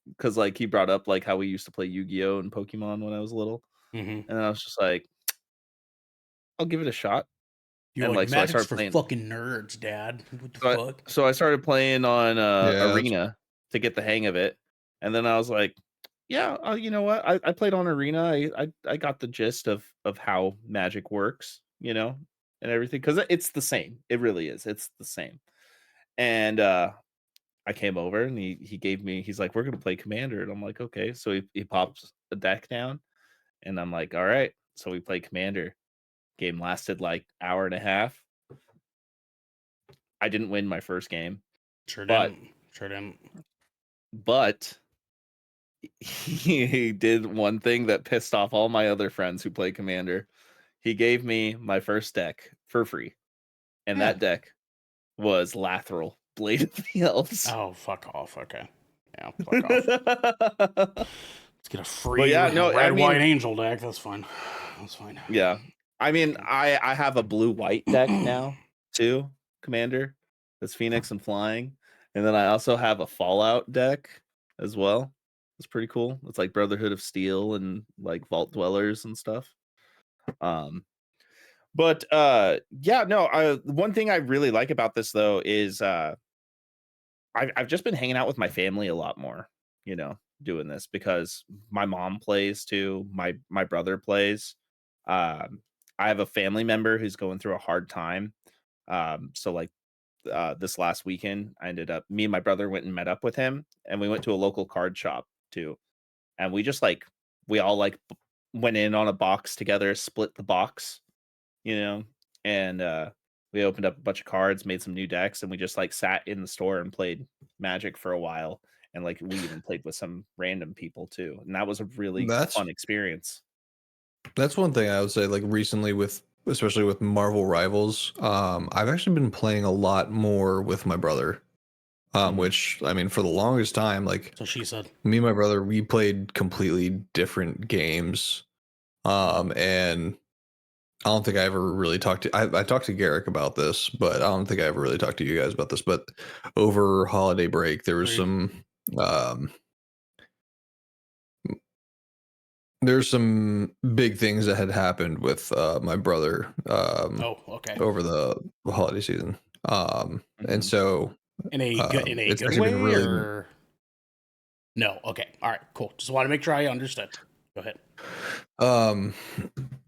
Because like he brought up like how we used to play Yu-Gi-Oh and Pokemon when I was little, Hmm. and I was just like, "I'll give it a shot." You're And like, like, so I magic's started for playing. fucking nerds, Dad. What the So I, fuck? so I started playing on Yeah, that's- Arena to get the hang of it, and then I was like, "Yeah, you know what? I played on Arena. I got the gist of how Magic works, and everything because it's the same. It really is. It's the same." And I came over and he gave me. He's like, "We're gonna play Commander," and I'm like, "Okay." So he pops the deck down, and I'm like, "All right." So we played Commander. Game lasted like hour and a half. I didn't win my first game, Sure but didn't. Sure didn't. but he did one thing that pissed off all my other friends who play Commander. He gave me my first deck for free, and Yeah. that deck was Lathril, Blade of the Elves. Oh, fuck off. Okay. Yeah, fuck off. Let's get a free yeah, no, I red mean- white angel deck. That's fine. That's fine. Yeah, I mean, I have a blue white deck now too, Commander. That's Phoenix and flying, and then I also have a Fallout deck as well. It's pretty cool. It's like Brotherhood of Steel and like Vault Dwellers and stuff. But yeah, no, one thing I really like about this though is I've just been hanging out with my family a lot more, doing this because my mom plays too, my brother plays. I have a family member who's going through a hard time. So like this last weekend, me and my brother went and met up with him, and we went to a local card shop too, and we all went in on a box together, split the box, and we opened up a bunch of cards, made some new decks, and we just like sat in the store and played Magic for a while, and like we even played with some random people too, and that was a really fun experience. That's one thing I would say, like recently especially with Marvel Rivals, I've actually been playing a lot more with my brother. Which I mean, for the longest time, like So she said, me and my brother, we played completely different games. And I don't think I ever really talked to I talked to Garrick about this, but I don't think I ever really talked to you guys about this. But over holiday break, there was Agreed. there's some big things that had happened with my brother oh, okay. over the holiday season. And so In a it's good actually way been really or no? Okay. All right, cool. Just want to make sure I understood. Go ahead.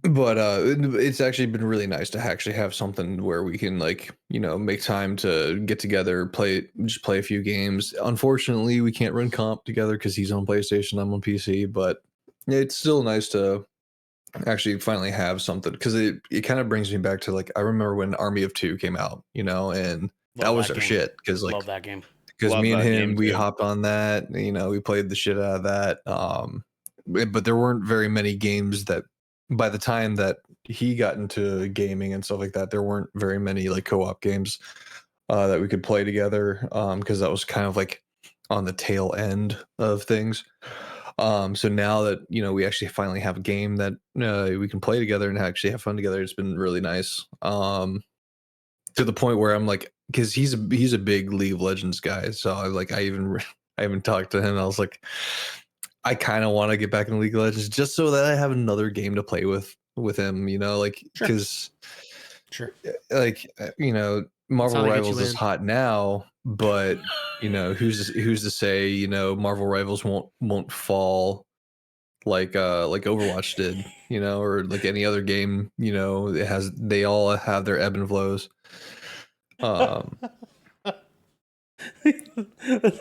But it's actually been really nice to actually have something where we can like make time to get together, play a few games. Unfortunately, we can't run comp together because he's on PlayStation, I'm on PC, but it's still nice to actually finally have something because it kind of brings me back to like I remember when Army of Two came out, and that was our game. shit because like Love that game. because Love me and that him game, we too. hopped on that, we played the shit out of that. But there weren't very many games that by the time that he got into gaming and stuff like that, there weren't very many like co-op games that we could play together because that was kind of like on the tail end of things. So now that we actually finally have a game that we can play together and actually have fun together, it's been really nice. To the point where I'm like, because he's a big League of Legends guy, so I even talked to him. I was like, I kind of want to get back into League of Legends just so that I have another game to play with him, because Marvel how they get Rivals you is in. hot now, but who's to say Marvel Rivals won't fall like Overwatch did, or like any other game, they all have their ebb and flows. That's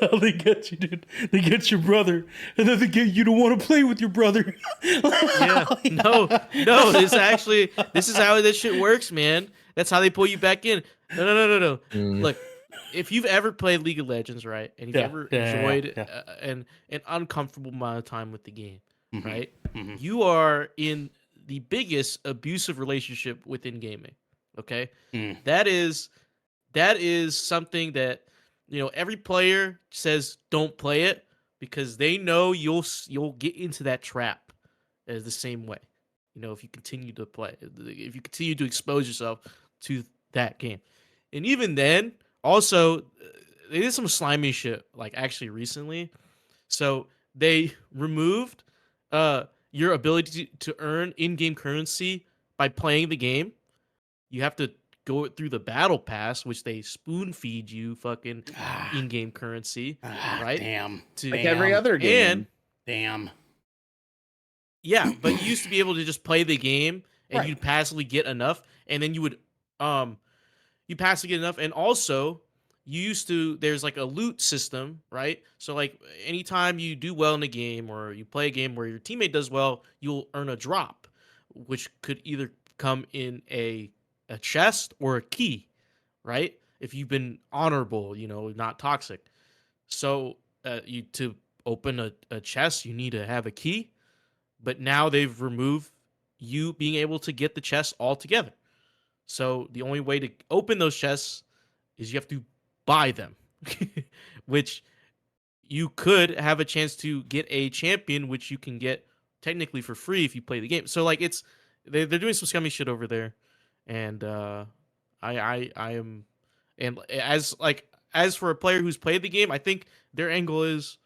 how they get you, dude. They get your brother, and then they get you to want to play with your brother. Yeah. No. This is how this shit works, man. That's how they pull you back in. No. Mm. Look, if you've ever played League of Legends, right, and you've ever enjoyed an uncomfortable amount of time with the game, right, you are in the biggest abusive relationship within gaming. Okay, that is something that every player says don't play it because they know you'll get into that trap as the same way. If you continue to play, if you continue to expose yourself to that game, and even then, also they did some slimy shit like actually recently. So they removed your ability to earn in-game currency by playing the game. You have to go through the battle pass, which they spoon feed you fucking in-game currency, right? Damn. Like every other game. Damn. Yeah, but you used to be able to just play the game and you'd passively get enough, and then you would you passively get enough, and also there's like a loot system, right? So like anytime you do well in a game or you play a game where your teammate does well, you'll earn a drop, which could either come in a chest or a key, right? If you've been honorable, not toxic. So you to open a chest, you need to have a key, but now they've removed you being able to get the chests altogether. So the only way to open those chests is you have to buy them, which you could have a chance to get a champion, which you can get technically for free if you play the game. So like they're doing some scummy shit over there, and I am, and as for a player who's played the game, I think their angle is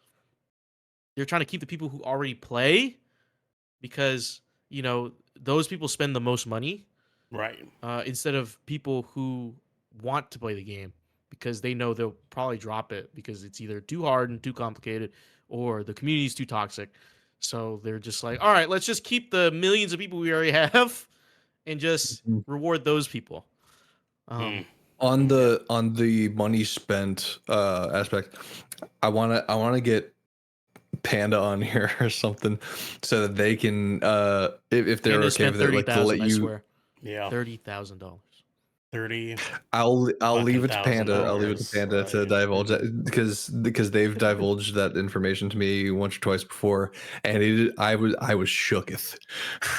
they're trying to keep the people who already play because those people spend the most money, right? Instead of people who want to play the game because they know they'll probably drop it because it's either too hard and too complicated or the community's too toxic. So they're just like, all right, let's just keep the millions of people we already have and just reward those people. On the money spent aspect, I wanna get Panda on here or something so that they can if they're Panda okay with it, like to let I you. swear. Yeah. $30,000. 30. I'll leave it to Panda. I'll leave it to $1,000, Panda to divulge that because they've divulged that information to me once or twice before, and I was shooketh.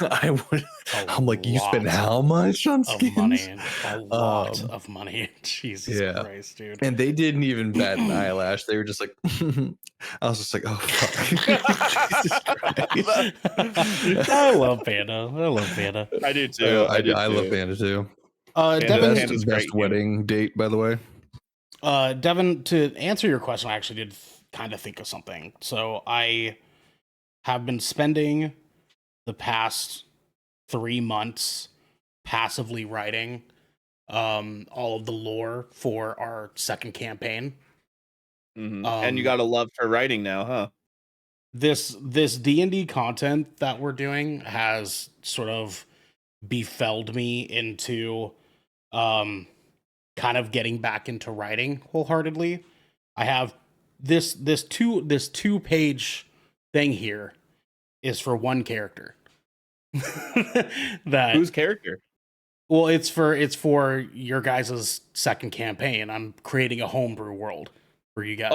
I'm like, you spend how much on skins? Money, a lot of money. Jesus Christ, dude. And they didn't even bat an eyelash. They were just like, I was just like, oh fuck. Jesus Christ. I love Panda. I do too. I love Panda too. Devin's best wedding date, by the way. Devin, to answer your question, I actually did kind of think of something. So I have been spending the past 3 months passively writing all of the lore for our second campaign. And you got a love for writing now, huh? This D&D content that we're doing has sort of befelled me into kind of getting back into writing wholeheartedly. I have this 2-page thing here is for one character. Whose character? Well, it's for your guys' second campaign. I'm creating a homebrew world for you guys.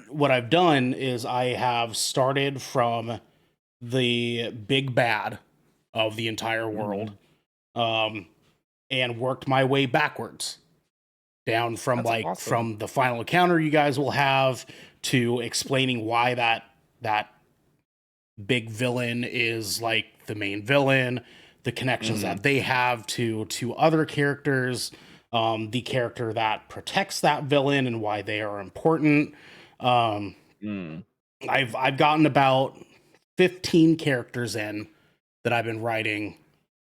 What I've done is I have started from the big bad of the entire world, and worked my way backwards down from from the final encounter you guys will have to explaining why that big villain is like the main villain, the connections that they have to other characters, the character that protects that villain and why they are important. I've gotten about 15 characters in that I've been writing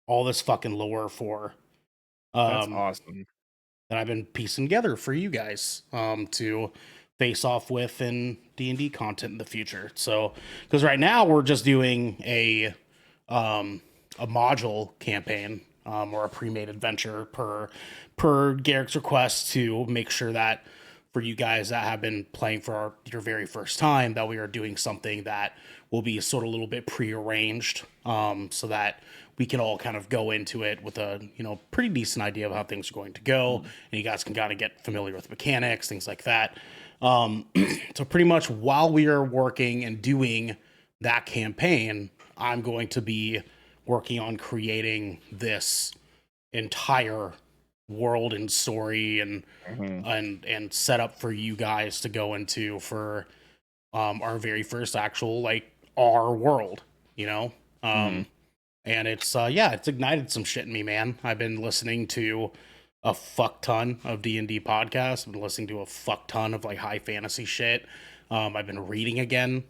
all this fucking lore for. That's awesome. That I've been piecing together for you guys to face off with in D&D content in the future. So, because right now we're just doing a module campaign or a pre-made adventure per Garrick's request to make sure that for you guys that have been playing for your very first time, that we are doing something that will be sort of a little bit prearranged, so that we can all kind of go into it with a pretty decent idea of how things are going to go, and you guys can kind of get familiar with mechanics, things like that. So pretty much while we are working and doing that campaign, I'm going to be working on creating this entire world and story and set up for you guys to go into for our very first actual like our world, and it's it's ignited some shit in me, man. I've been listening to a fuck ton of D&D podcasts. I've been listening to a fuck ton of like high fantasy shit. I've been reading again,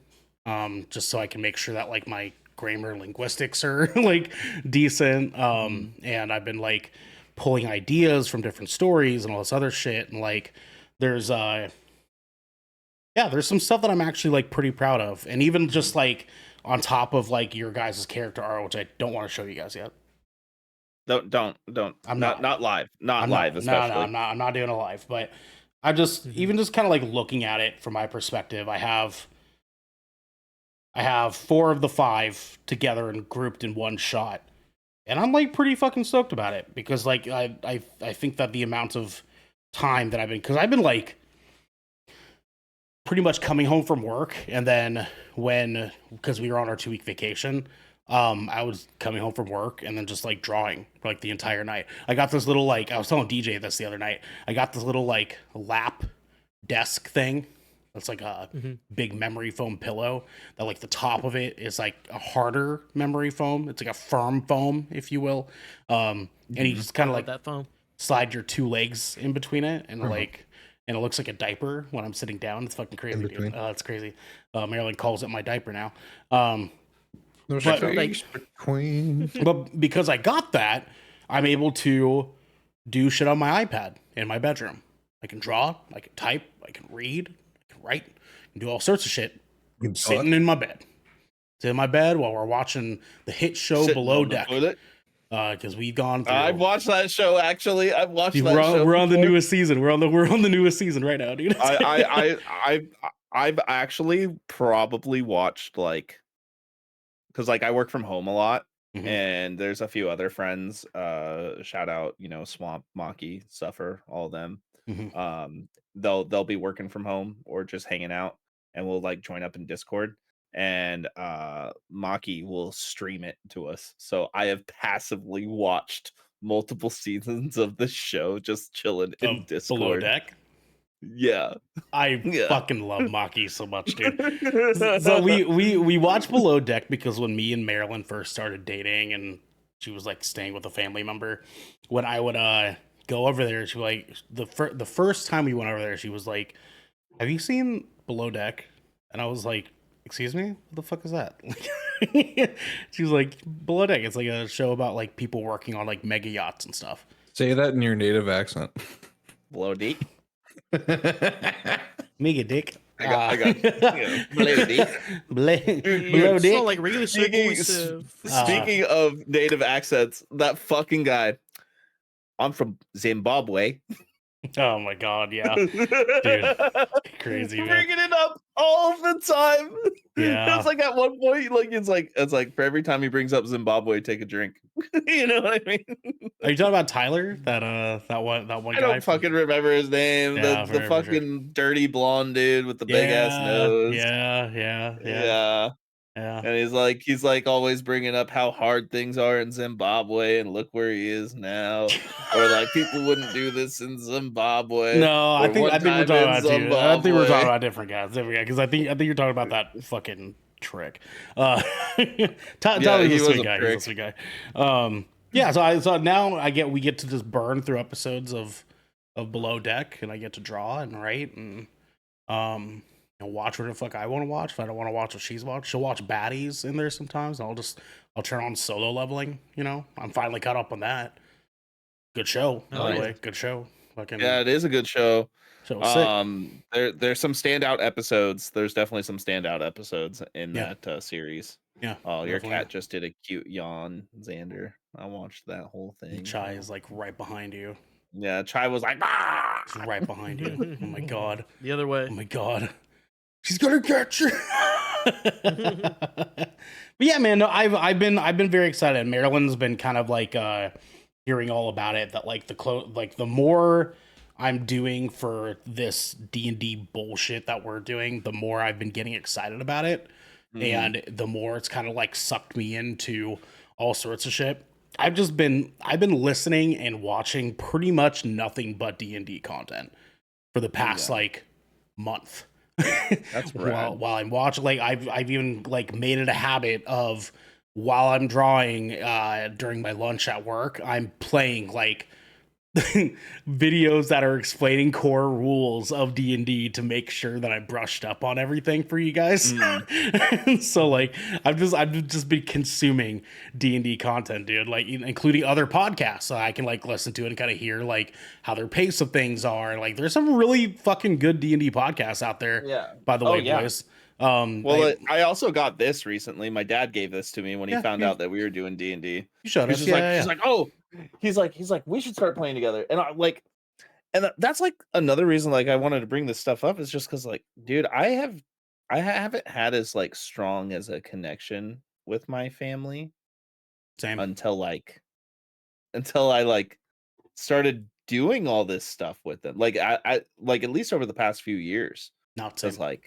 just so I can make sure that like my grammar linguistics are like decent. And I've been like pulling ideas from different stories and all this other shit. And like, there's some stuff that I'm actually like pretty proud of. And even just like on top of like your guys' character art, which I don't want to show you guys yet. Don't. I'm not live. Not live, especially. No, I'm not doing a live. But I just even just kind of like looking at it from my perspective, I have 4 of the 5 together and grouped in one shot. And I'm like pretty fucking stoked about it because like I think that the amount of time that because I've been like pretty much coming home from work, and then because we were on our 2-week vacation, I was coming home from work and then just like drawing for like the entire night. I got this little like I was telling DJ this the other night. I got this little like lap desk thing. It's like a big memory foam pillow that like the top of it is like a harder memory foam. It's like a firm foam, if you will. And you just kind of like that foam. Slide your 2 legs in between it, and and it looks like a diaper when I'm sitting down. It's fucking crazy, dude. It's crazy. Marilyn calls it my diaper now. But because I got that, I'm able to do shit on my iPad in my bedroom. I can draw, I can type, I can read, I can write, I can do all sorts of shit sitting in my bed. Sit in my bed while we're watching the hit show Below Deck. Because we've gone through. I've watched that show. Actually, I've watched that show. We're on the newest season. We're on the newest season right now, dude. I've actually probably watched like, because like I work from home a lot, and there's a few other friends. Shout out, Swamp, Maki, Suffer, all of them. They'll be working from home or just hanging out, and we'll like join up in Discord. And Maki will stream it to us. So I have passively watched multiple seasons of the show just chilling in Discord. Below Deck? Yeah. I fucking love Maki so much, dude. So we watched Below Deck because when me and Marilyn first started dating and she was like staying with a family member, when I would go over there, she was like the first time we went over there, she was like, "Have you seen Below Deck?" And I was like, "Excuse me? What the fuck is that?" She was like, "Below Deck. It's like a show about like people working on like mega yachts and stuff." Say that in your native accent. Below Deck. Mega dick. I got Below Deck. Below Deck. Like really Speaking of native accents, that fucking guy. I'm from Zimbabwe. Oh my god, yeah. Dude, crazy, man. Bringing it up all the time. Yeah. It's like at one point, like it's like for every time he brings up Zimbabwe, take a drink. You know what I mean? Are you talking about Tyler? That one guy? I don't fucking remember his name. Yeah, the fucking dirty blonde dude with the big ass nose. Yeah. Yeah. And he's like always bringing up how hard things are in Zimbabwe and look where he is now. Or like people wouldn't do this in Zimbabwe. No, Or one I think we're time talking in about you. I think we're talking Zimbabwe. about different guys. Because I think you're talking about that fucking trick. Yeah, Tyler's a he was sweet a guy. He's a prick. sweet guy. Yeah. So now we get to just burn through episodes of Below Deck, and I get to draw and write and watch what the fuck I want to watch. If I don't want to watch what she's watched, she'll watch baddies in there sometimes. I'll turn on Solo Leveling. I'm finally caught up on that. Good show, Oh, by the yeah. way. Good show. Fucking Yeah, it is a good show. show was sick. There's some standout episodes. There's definitely some standout episodes in Yeah. that series. Yeah. Oh, your definitely. cat just did a cute yawn, Xander. I watched that whole thing. Chai is like right behind you. Yeah, Chai was like, ah! She's right behind you. Oh my god. The other way. Oh my god. She's gonna get you. But yeah, man, no, I've been very excited. Maryland's been kind of like hearing all about it. That like the more I'm doing for this D&D bullshit that we're doing, the more I've been getting excited about it, and the more it's kind of like sucked me into all sorts of shit. I've been listening and watching pretty much nothing but D&D content for the past like month. That's rad. while I'm watching, like I've even like made it a habit of while I'm drawing during my lunch at work, I'm playing like videos that are explaining core rules of D&D to make sure that I brushed up on everything for you guys. So like I've just been consuming D&D content, dude, like including other podcasts, so I can like listen to it and kind of hear like how their pace of things are. Like there's some really fucking good D&D podcasts out there. Yeah. By the Oh, way, yeah. boys. Well, I also got this recently. My dad gave this to me when he Yeah, found out that we were doing D&D. you showed He's us. just Yeah, like, yeah, he's like, oh, he's like, we should start playing together. And I like, and that's like another reason like I wanted to bring this stuff up is just because like, dude, I haven't had as like strong as a connection with my family same. until I like started doing all this stuff with them. Like I like at least over the past few years. Not same.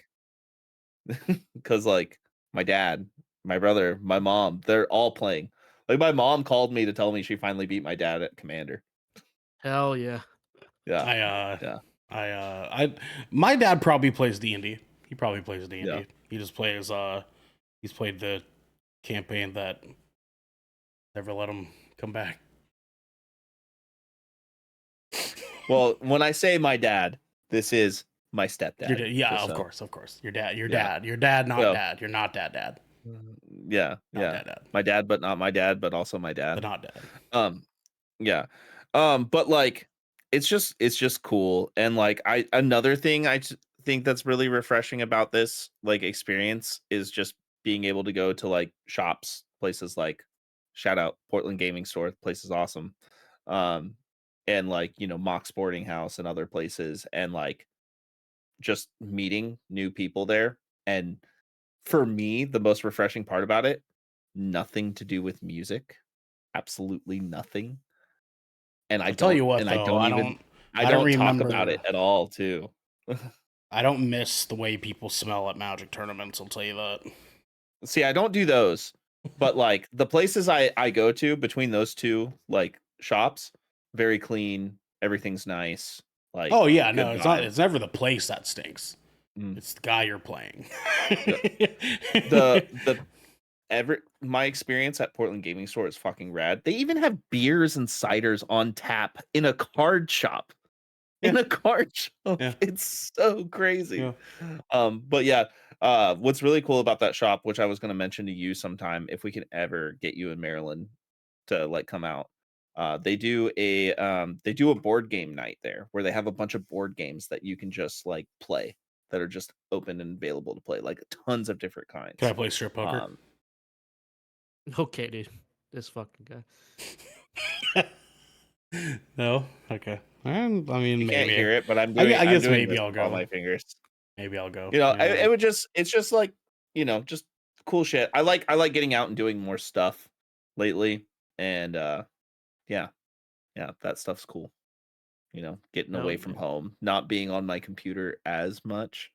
Because like my dad, my brother, my mom, they're all playing. Like my mom called me to tell me she finally beat my dad at Commander. Hell yeah. Yeah. My dad probably plays D&D. He probably plays D&D. Yeah. He just plays he's played the campaign that never let him come back. Well, when I say my dad, this is my stepdad. Of course. Your dad, not dad. You're not dad. Yeah. Dad. My dad, but not my dad, but also my dad. But not dad. Yeah. But like it's just cool. And like another thing I think that's really refreshing about this like experience is just being able to go to like shops, places like shout out Portland Gaming Store, place is awesome. And like, Mock Sporting House and other places and like just meeting new people there. And for me, the most refreshing part about it, nothing to do with music. Absolutely nothing. And I tell you what, and though, I don't talk about it at all, too. I don't miss the way people smell at Magic tournaments, I'll tell you that. See, I don't do those, but like the places I go to between those two like shops, very clean, everything's nice. Like oh yeah, good no, it's vibe. not. It's never the place that stinks. Mm. It's the guy you're playing. My experience at Portland Gaming Store is fucking rad. They even have beers and ciders on tap in a card shop. Yeah. In a card shop. Yeah. It's so crazy. Yeah. But yeah, what's really cool about that shop, which I was going to mention to you sometime, if we can ever get you in Maryland to like come out, they do a board game night there where they have a bunch of board games that you can just like play that are just open and available to play, like tons of different kinds. Can I play strip poker? Okay, dude. This fucking guy. No. Okay. I mean, You maybe. can't hear it, but I'm doing. I guess I'm doing maybe this I'll with go. all my fingers. Maybe I'll go. It's just like just cool shit. I like getting out and doing more stuff lately, and yeah, that stuff's cool. Getting Hell away from yeah. home, not being on my computer as much.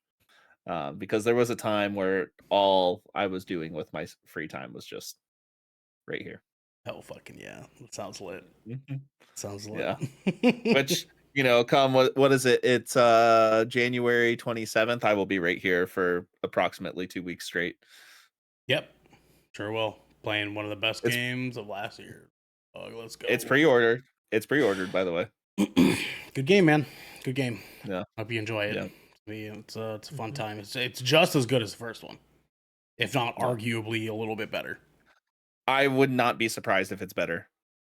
Because there was a time where all I was doing with my free time was just right here. Hell fucking yeah. That sounds lit. Mhm. Sounds lit. Yeah. Which, come what is it? It's January 27th. I will be right here for approximately 2 weeks straight. Yep. Sure will. Playing one of the best It's- games of last year. Let's go. It's pre-ordered. It's pre-ordered, by the way. Good game, man. Good game. Yeah. Hope you enjoy it. Yeah. It's a fun time. It's just as good as the first one, if not arguably a little bit better. I would not be surprised if it's better.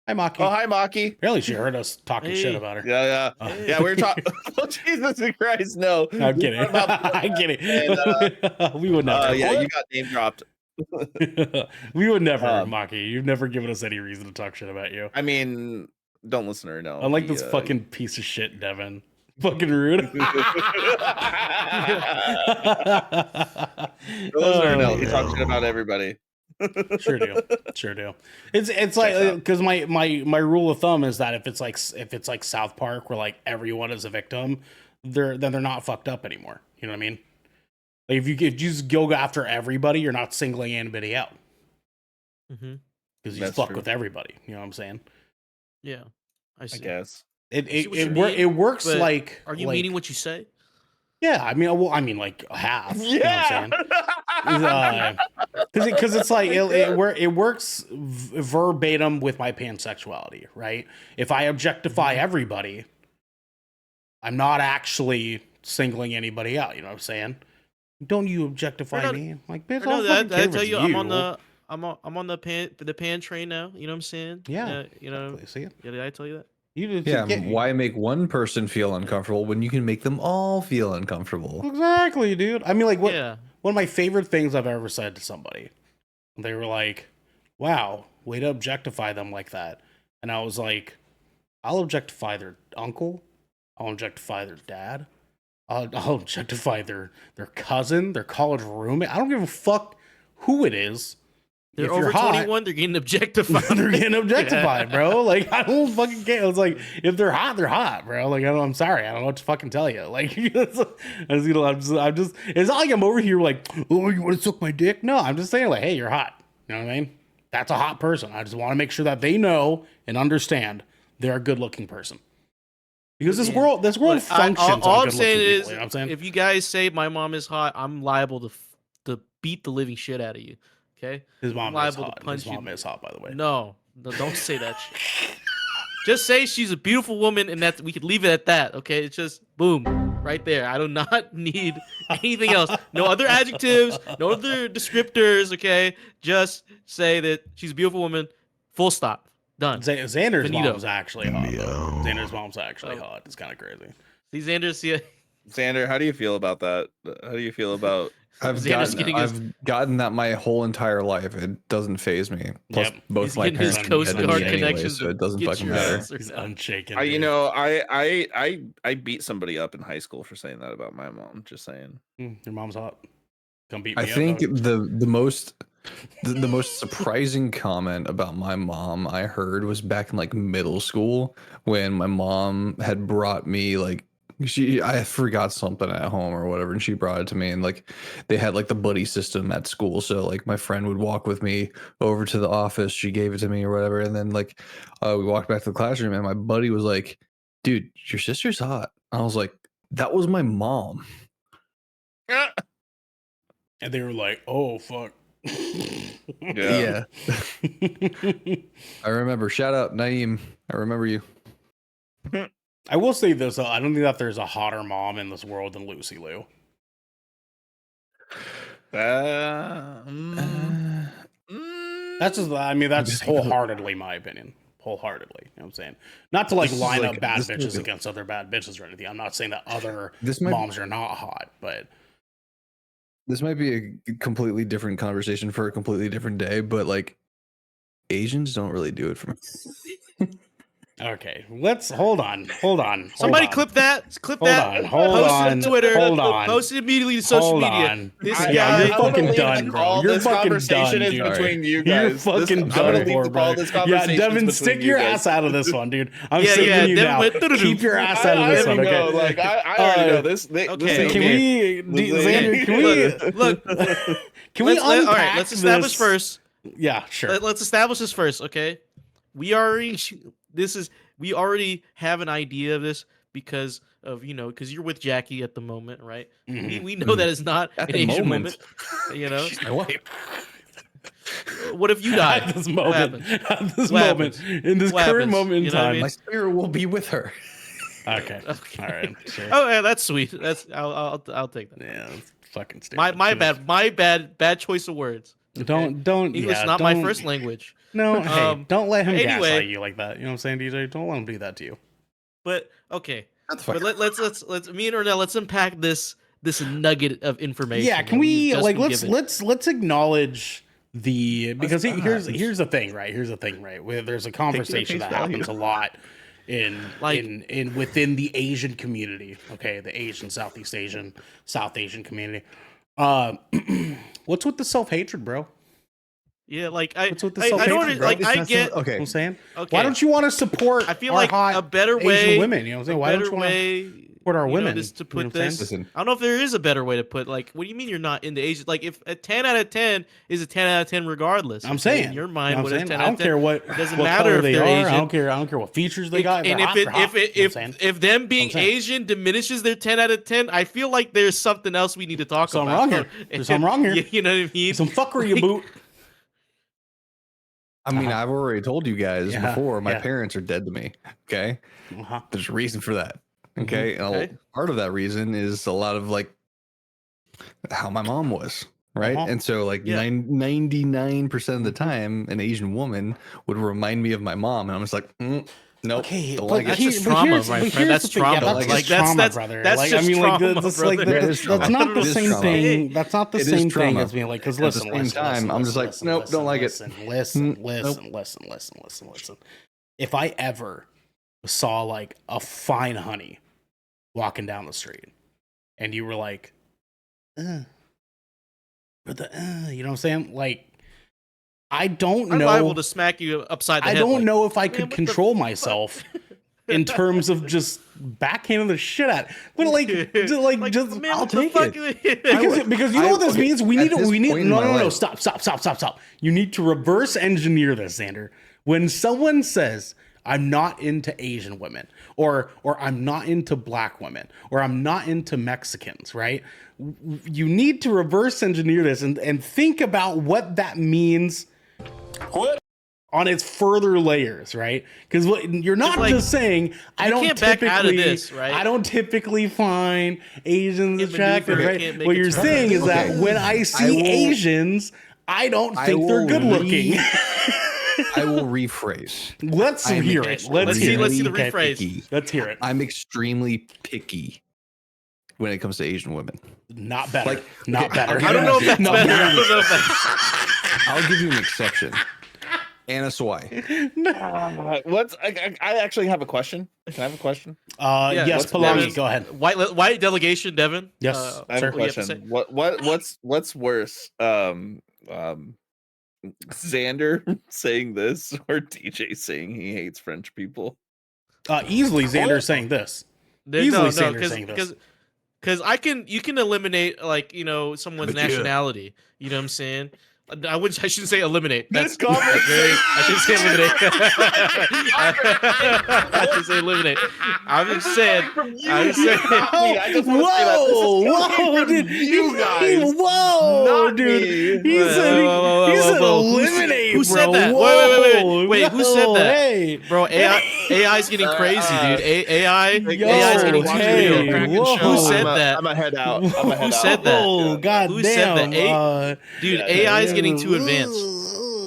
Hi, Maki. Oh, hi, Maki. Really, she heard us talking shit Hey. about her. Yeah. Hey. Yeah, we were talking. Oh, Jesus Christ, no. I'm kidding. I'm kidding. We would never. Yeah, you got name dropped. We would never, Maki. You've never given us any reason to talk shit about you. I mean, don't listen to her, no. Unlike this fucking piece of shit, Devin. Fucking rude. Don't listen to her, no. He talks shit about everybody. Sure do. It's like because my rule of thumb is that if it's like South Park where like everyone is a victim, they're not fucked up anymore. You know what I mean? Like if you just go after everybody, you're not singling anybody out Mm-hmm. because you That's fuck true. with everybody. You know what I'm saying? Yeah, I see. I guess. It what you mean, it works but like. Are you like, meaning what you say? Yeah, I mean like half. Yeah. You know what I'm saying? Because it's like it works verbatim with my pansexuality, right? If I objectify everybody, I'm not actually singling anybody out. You know what I'm saying? Don't you objectify not- me? Like, bitch, I know I'll that. fucking care I if tell it's you, I'm on the pan train now. You know what I'm saying? Yeah. You know. Exactly. See it? Yeah, did I tell you that? You just Yeah, get- why make one person feel uncomfortable when you can make them all feel uncomfortable? Exactly, dude. I mean, like, what? Yeah. One of my favorite things I've ever said to somebody. They were like, "Wow, way to objectify them like that," and I was like, "I'll objectify their uncle. I'll objectify their dad. I'll objectify their cousin, their college roommate. I don't give a fuck who it is. They're If you're over hot, 21. They're getting objectified. they're getting objectified, bro. Like, I don't fucking care. It's like, if they're hot, bro. Like, I'm sorry. I don't know what to fucking tell you. Like, it's not like I'm over here like, oh, you want to suck my dick? No, I'm just saying like, hey, you're hot. You know what I mean? That's a hot person. I just want to make sure that they know and understand they're a good looking person. Because this world Look, functions all on I'm good saying looking is, people. You know what I'm saying? if you guys say my mom is hot, I'm liable to beat the living shit out of you. Okay? His mom I'm is liable to hot. punch His mom you. is hot, by the way. No, don't say that shit. Just say she's a beautiful woman, and that we could leave it at that. Okay? It's just boom, right there. I do not need anything else. No other adjectives, no other descriptors. Okay? Just say that she's a beautiful woman. Full stop. Done. Xander's Finito. mom's actually hot. Though. Xander's mom's actually hot. It's kind of crazy. See, Xander, see. Xander, how do you feel about that? How do you feel about Xander's getting his- I've gotten that my whole entire life. It doesn't phase me. Plus, Yep. both He's my getting his parents Coast are dead to Guard me anyway, connections so it doesn't get fucking you matter. answered. He's unshaken. you dude. know, I beat somebody up in high school for saying that about my mom. Just saying. Your mom's hot. Come beat me I up, think dog. the most surprising comment about my mom I heard was back in like middle school when my mom had brought me like I forgot something at home or whatever, and she brought it to me, and like they had like the buddy system at school, so like my friend would walk with me over to the office, she gave it to me or whatever, and then like we walked back to the classroom, and my buddy was like, "Dude, your sister's hot." I was like, "That was my mom." And they were like, "Oh fuck." Yeah. I remember. Shout out Naeem. I remember you. I will say this though, I don't think that there's a hotter mom in this world than Lucy Liu. That's just, I mean, that's wholeheartedly my opinion. Wholeheartedly, you know what I'm saying? Not to like This is line like- up bad this is bitches like a- against other bad bitches or anything. I'm not saying that other This might moms are not hot, but this might be a completely different conversation for a completely different day, but like Asians don't really do it for me. Okay, let's hold on. Somebody clip that. Clip that. Hold Post on. it to Twitter. Hold on. Post it immediately to social Hold media. on. This I- Yeah, guy. you're I'm gonna fucking leave done, the bro. call. You're This fucking conversation done, is dude. between you You're guys. fucking I'm done, gonna leave the bro. call. This Yeah, conversation Devin, is stick between your you ass guys. out of this one, dude. I'm Yeah, saving yeah, you Devin now. went doo-doo-doo. Keep your ass out of I this already one, know. okay? Like I already know this. Okay, Listen, can we, Xander? Can we? Look. Can we unpack All right, let's establish this? first. Yeah, sure. Let's establish this first, okay? We already have an idea of this because of because you're with Jackie at the moment, right? We know that it's not At an the Asian moment. woman. You know, She's my wife. what if you died? At this What moment, happens? at this What moment, happens? in this What current happens? moment in You know what I time. mean? My spirit will be with her. Okay. Okay. All right. Sure. Oh, yeah, that's sweet. That's I'll take that. Yeah, that's fucking stupid. My bad choice of words. Okay? Don't English yeah, not my don't- first language. No, hey, don't let him anyway. gaslight you like that. You know what I'm saying, DJ? Don't let him do that to you. But okay. That's fine. But let's me and Ornell, let's unpack this nugget of information. Yeah, that can we've we just like been let's given. let's acknowledge the because Let's here's the thing, right? Here's the thing, right? Where there's a conversation that face value. happens a lot in Like- in within the Asian community. Okay, the Asian, South Asian community. What's with the self-hatred, bro? Yeah, like What's with the I don't self-hatred, bro? like It's I not get so- okay. You know what I'm saying? okay. Why don't you want to support I feel our like hot a better Asian way women? You know what I'm saying? a Why don't better you want to way support our you know, women? just to You know put what I'm this saying? Listen, I don't know if there is a better way to put like what do you mean you're not in the Asian like if a 10 out of 10 is a 10 out of 10 regardless. I'm okay? saying in your you mind know what what I'm is saying? 10 I out don't of 10 care what it doesn't what matter color if they they're are. Asian. I don't care what features they got. And They're if hot, it they're hot, if it you know what I'm saying? if them being saying. Asian diminishes their 10 out of 10, I feel like there's something else we need to talk Something about. wrong here. There's something wrong here. You know what I mean? Some fuckery you boot. I mean, I've already told you guys Yeah, before. My yeah. parents are dead to me. Okay, Uh-huh. there's a reason for that. Okay, and Okay. part of that reason is a lot of like how my mom was, right? Uh-huh. And so, like Yeah. 99% of the time, an Asian woman would remind me of my mom, and I'm just like, nope, Okay, don't but like That's it. just trauma, here's- my but friend. here's That's the thing. Yeah, trauma. that's Like, just that's- trauma, that's- brother. that's like, just I mean, like trauma, that's brother. like That that's, is trauma. that's not the It is same trauma. thing. That's not the It is same thing trauma. as being like. Because At the listen, same listen, time, listen, I'm just like, listen, nope, listen, don't like it. listen, Nope. listen. If I ever saw like a fine honey walking down the street, and you were like, you know what I'm saying? Like, I don't I'm know. liable to smack you upside the I head. don't like, know if I "Man, could what the control fuck?" myself in terms of just backhanding the shit out. But like, just man, I'll what the take fuck? it because you know what this means. We at need this we need point in no my no no life- stop. You need to reverse engineer this, Xander. When someone says I'm not into Asian women, or I'm not into black women, or I'm not into Mexicans, right? You need to reverse engineer this and think about what that means on its further layers, right? Because you're not like, just saying I you don't can't back out of typically this, right? I don't typically find Asians Can't attractive, maneuver, right? can't make What a you're turn. saying is that Okay. when I see will- Asians, I don't I think they're will good looking. I will rephrase. Let's I'm hear okay. it. Let's see hear the it. Okay. rephrase. Picky. Let's hear it. I'm extremely picky when it comes to Asian women. Not better. Like, not okay, better. I don't know if that's Not better. I don't know if that's I'll give you an exception. Anna Swai. What's I actually have a question. Can I have a question? Yeah, Yes, what's Palami, Devin's- go ahead. white delegation, Devin. Yes. I have Sir. a what do you have to question. say? What's worse? Xander saying this or DJ saying he hates French people? Easily Xander saying this. Easily No, Xander saying this. because you can eliminate like someone's nationality. You know what I'm saying? I shouldn't say eliminate. This I should say eliminate. I should say eliminate. I'm just saying. I'm just saying. I just want to say that this is coming from dude. you guys. Whoa, not dude. me. He said, he said eliminate, Who bro. said that? Whoa, Wait, who said whoa, that? Hey. Bro, AI's getting crazy, dude. AI Yo, AI's getting too hey, real. whoa. Who said that? I'm a head out. Who said that? Oh, god Who damn. said that? Dude, AI is getting too advanced.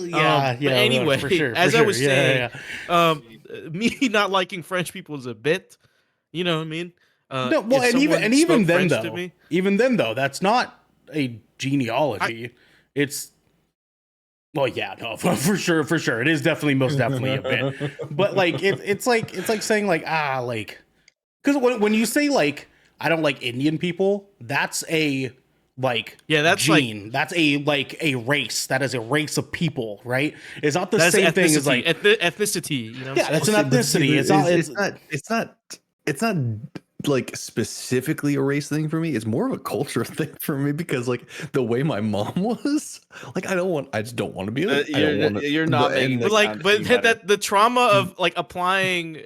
Yeah, But yeah. anyway, for sure, as for I was sure. saying, yeah. me not liking French people is a bit. You know what I mean? No, well, if and even someone even spoke then French to though, me- that's not a genealogy. It's Well, yeah, no, for sure, it is definitely, most definitely a bit. But like, it's like saying like, like, because when you say like, I don't like Indian people, that's a like that's gene. That's a race. That is a race of people, right? It's not the That's same thing as like ethnicity. You know, what yeah, I'm that's an saying? ethnicity. It's not like specifically a race thing for me. It's more of a culture thing for me because like the way my mom was, like I just don't want to be like I don't want to. You're not making But this like, sound but any better. that the trauma of like applying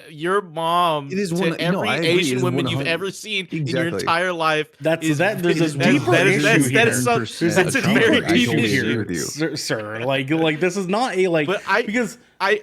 your mom It is to one. No, I every agree. It Asian is women you've 100 ever seen in your Exactly. entire life. That's is, that. There's is- a that- deeper that is- issue that is- here. that is so- There's a that's a deeper very deep issue issue. here, with you. sir. Like this is not a like. But because I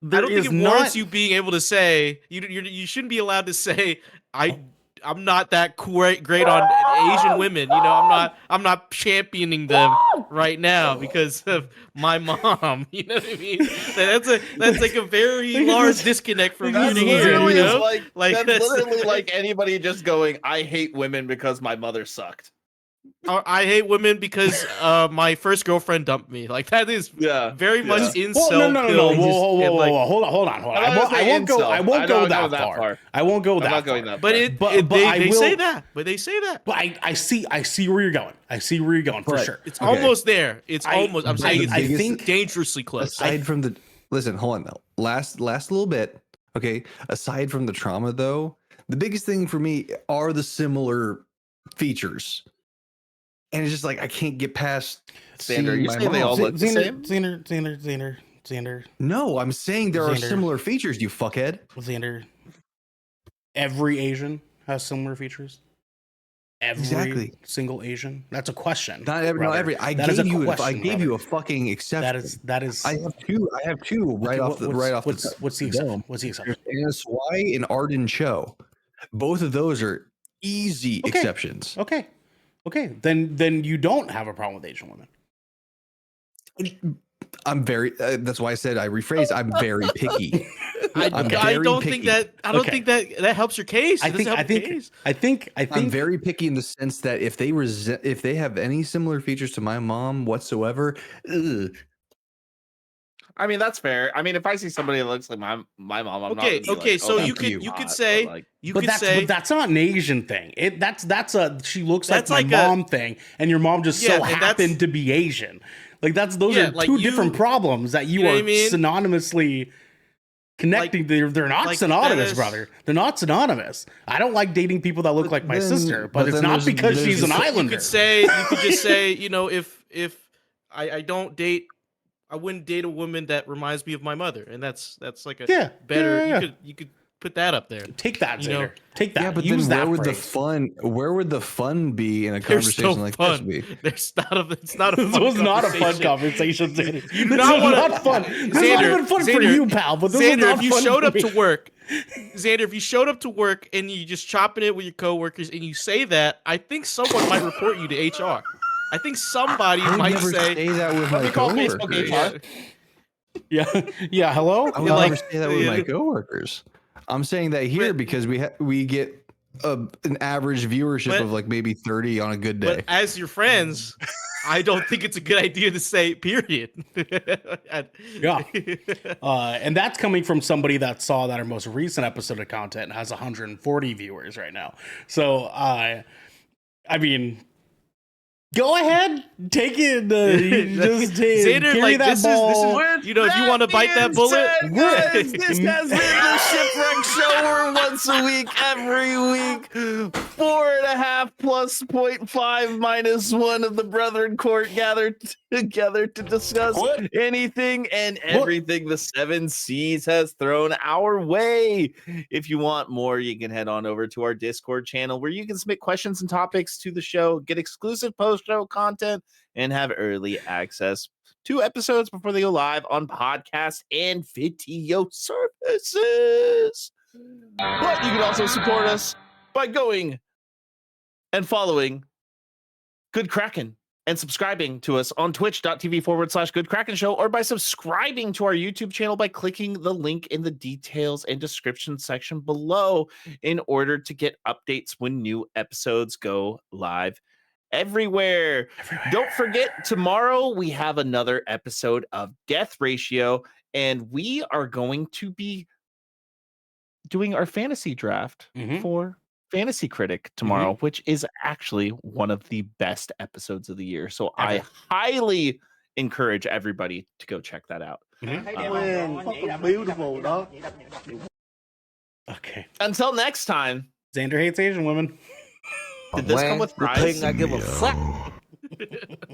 there don't think is it warrants not you being able to say you shouldn't be allowed to say I'm not that great on Asian women. You know, I'm not championing them right now because of my mom. You know what I mean? That's like a very Look at large this. disconnect from Look year at to this. year. Literally You is know, that's that's- literally like anybody just going, I hate women because my mother sucked. I hate women because my first girlfriend dumped me. Like that is very much incel. Well, no. pillings Whoa, and, like, hold on. I won't go. I won't go that far. I won't go that far. But But they say that. But they say that. But I see where you're going. I see where you're going for sure. It's almost there. It's almost. I'm saying I it's think dangerously close. Aside from the listen, hold on though. Last little bit. Okay. Aside from the trauma though, the biggest thing for me are the similar features. And it's just like I can't get past Xander, you my say they all look the same? Xander. No, I'm saying there are Xander. similar features, you fuckhead. Xander. Every Asian has similar features. Every Exactly. single Asian. That's a question. Not every. I That is a gave you. I question, gave brother. you a fucking exception. That is. I have two right off the What's the exception? What's the exception? There's Swai and Arden Cho. Both of those are easy exceptions. Okay. Then you don't have a problem with Asian women. I'm very. That's why I said I rephrased. I'm very picky. I don't picky. think that helps your case. I think I'm very picky in the sense that if they have any similar features to my mom whatsoever, ugh. I mean, that's fair. I mean, if I see somebody that looks like my mom, I'm not gonna be okay. like, So oh, you that's could hot, say but, like, but that's not an Asian thing. That's a she looks like That's my like mom thing, and your mom just Yeah, so and happened to be Asian. Like those Yeah, are like two you- different problems that you you know are what I mean? synonymously connecting. They're not like synonymous, that is- brother. They're not synonymous. I don't like dating people that look like my then- sister, but but it's then not there's- because there's she's an this- you islander. you could just say, you know, if I don't date, I wouldn't date a woman that reminds me of my mother, and that's like a better. yeah. You could put that up there. Take that, you know, Xander. Take that. Yeah, but Use then that where would the fun be in a There's conversation no like fun. this? Be? There's not a. It's not a. This Fun was not a fun conversation. conversation, Xander. You This not was wanna- not fun. This is not Xander, even fun for Xander, you, pal. But this was Xander, not if you fun showed for up me. to work, Xander, if you showed up to work and you just chopping it with your coworkers and you say that, I think someone might report you to HR. I think somebody I would might never say that with my call Facebook coworkers. HR. Yeah. Hello. I would Yeah, never like- say that with my coworkers. I'm saying that here because we get an average viewership But- of like maybe 30 on a good day. But as your friends, I don't think it's a good idea to say period. Yeah. And that's coming from somebody that saw that our most recent episode of content has 140 viewers right now. So, I mean, go ahead, take it. Just Xander, carry like that this ball. is you know, if you want to bite that bullet, Guys, this has been the Shipwreck Show. We're once a week, every week. 4.5 plus 0.5 minus 1 of the Brethren Court gathered together to discuss anything and everything the Seven Seas has thrown our way. If you want more, you can head on over to our Discord channel where you can submit questions and topics to the show, get exclusive post-show content, and have early access to episodes before they go live on podcast and video services. But you can also support us by going and following Good Kraken and subscribing to us on twitch.tv/Good Kraken Show, or by subscribing to our YouTube channel by clicking the link in the details and description section below in order to get updates when new episodes go live everywhere. Don't forget, tomorrow we have another episode of Death Ratio, and we are going to be doing our fantasy draft for Fantasy Critic tomorrow, which is actually one of the best episodes of the year. So I highly encourage everybody to go check that out. Beautiful, dog. Okay. Until next time. Xander hates Asian women. Did this come with The prize? thing I give a fuck.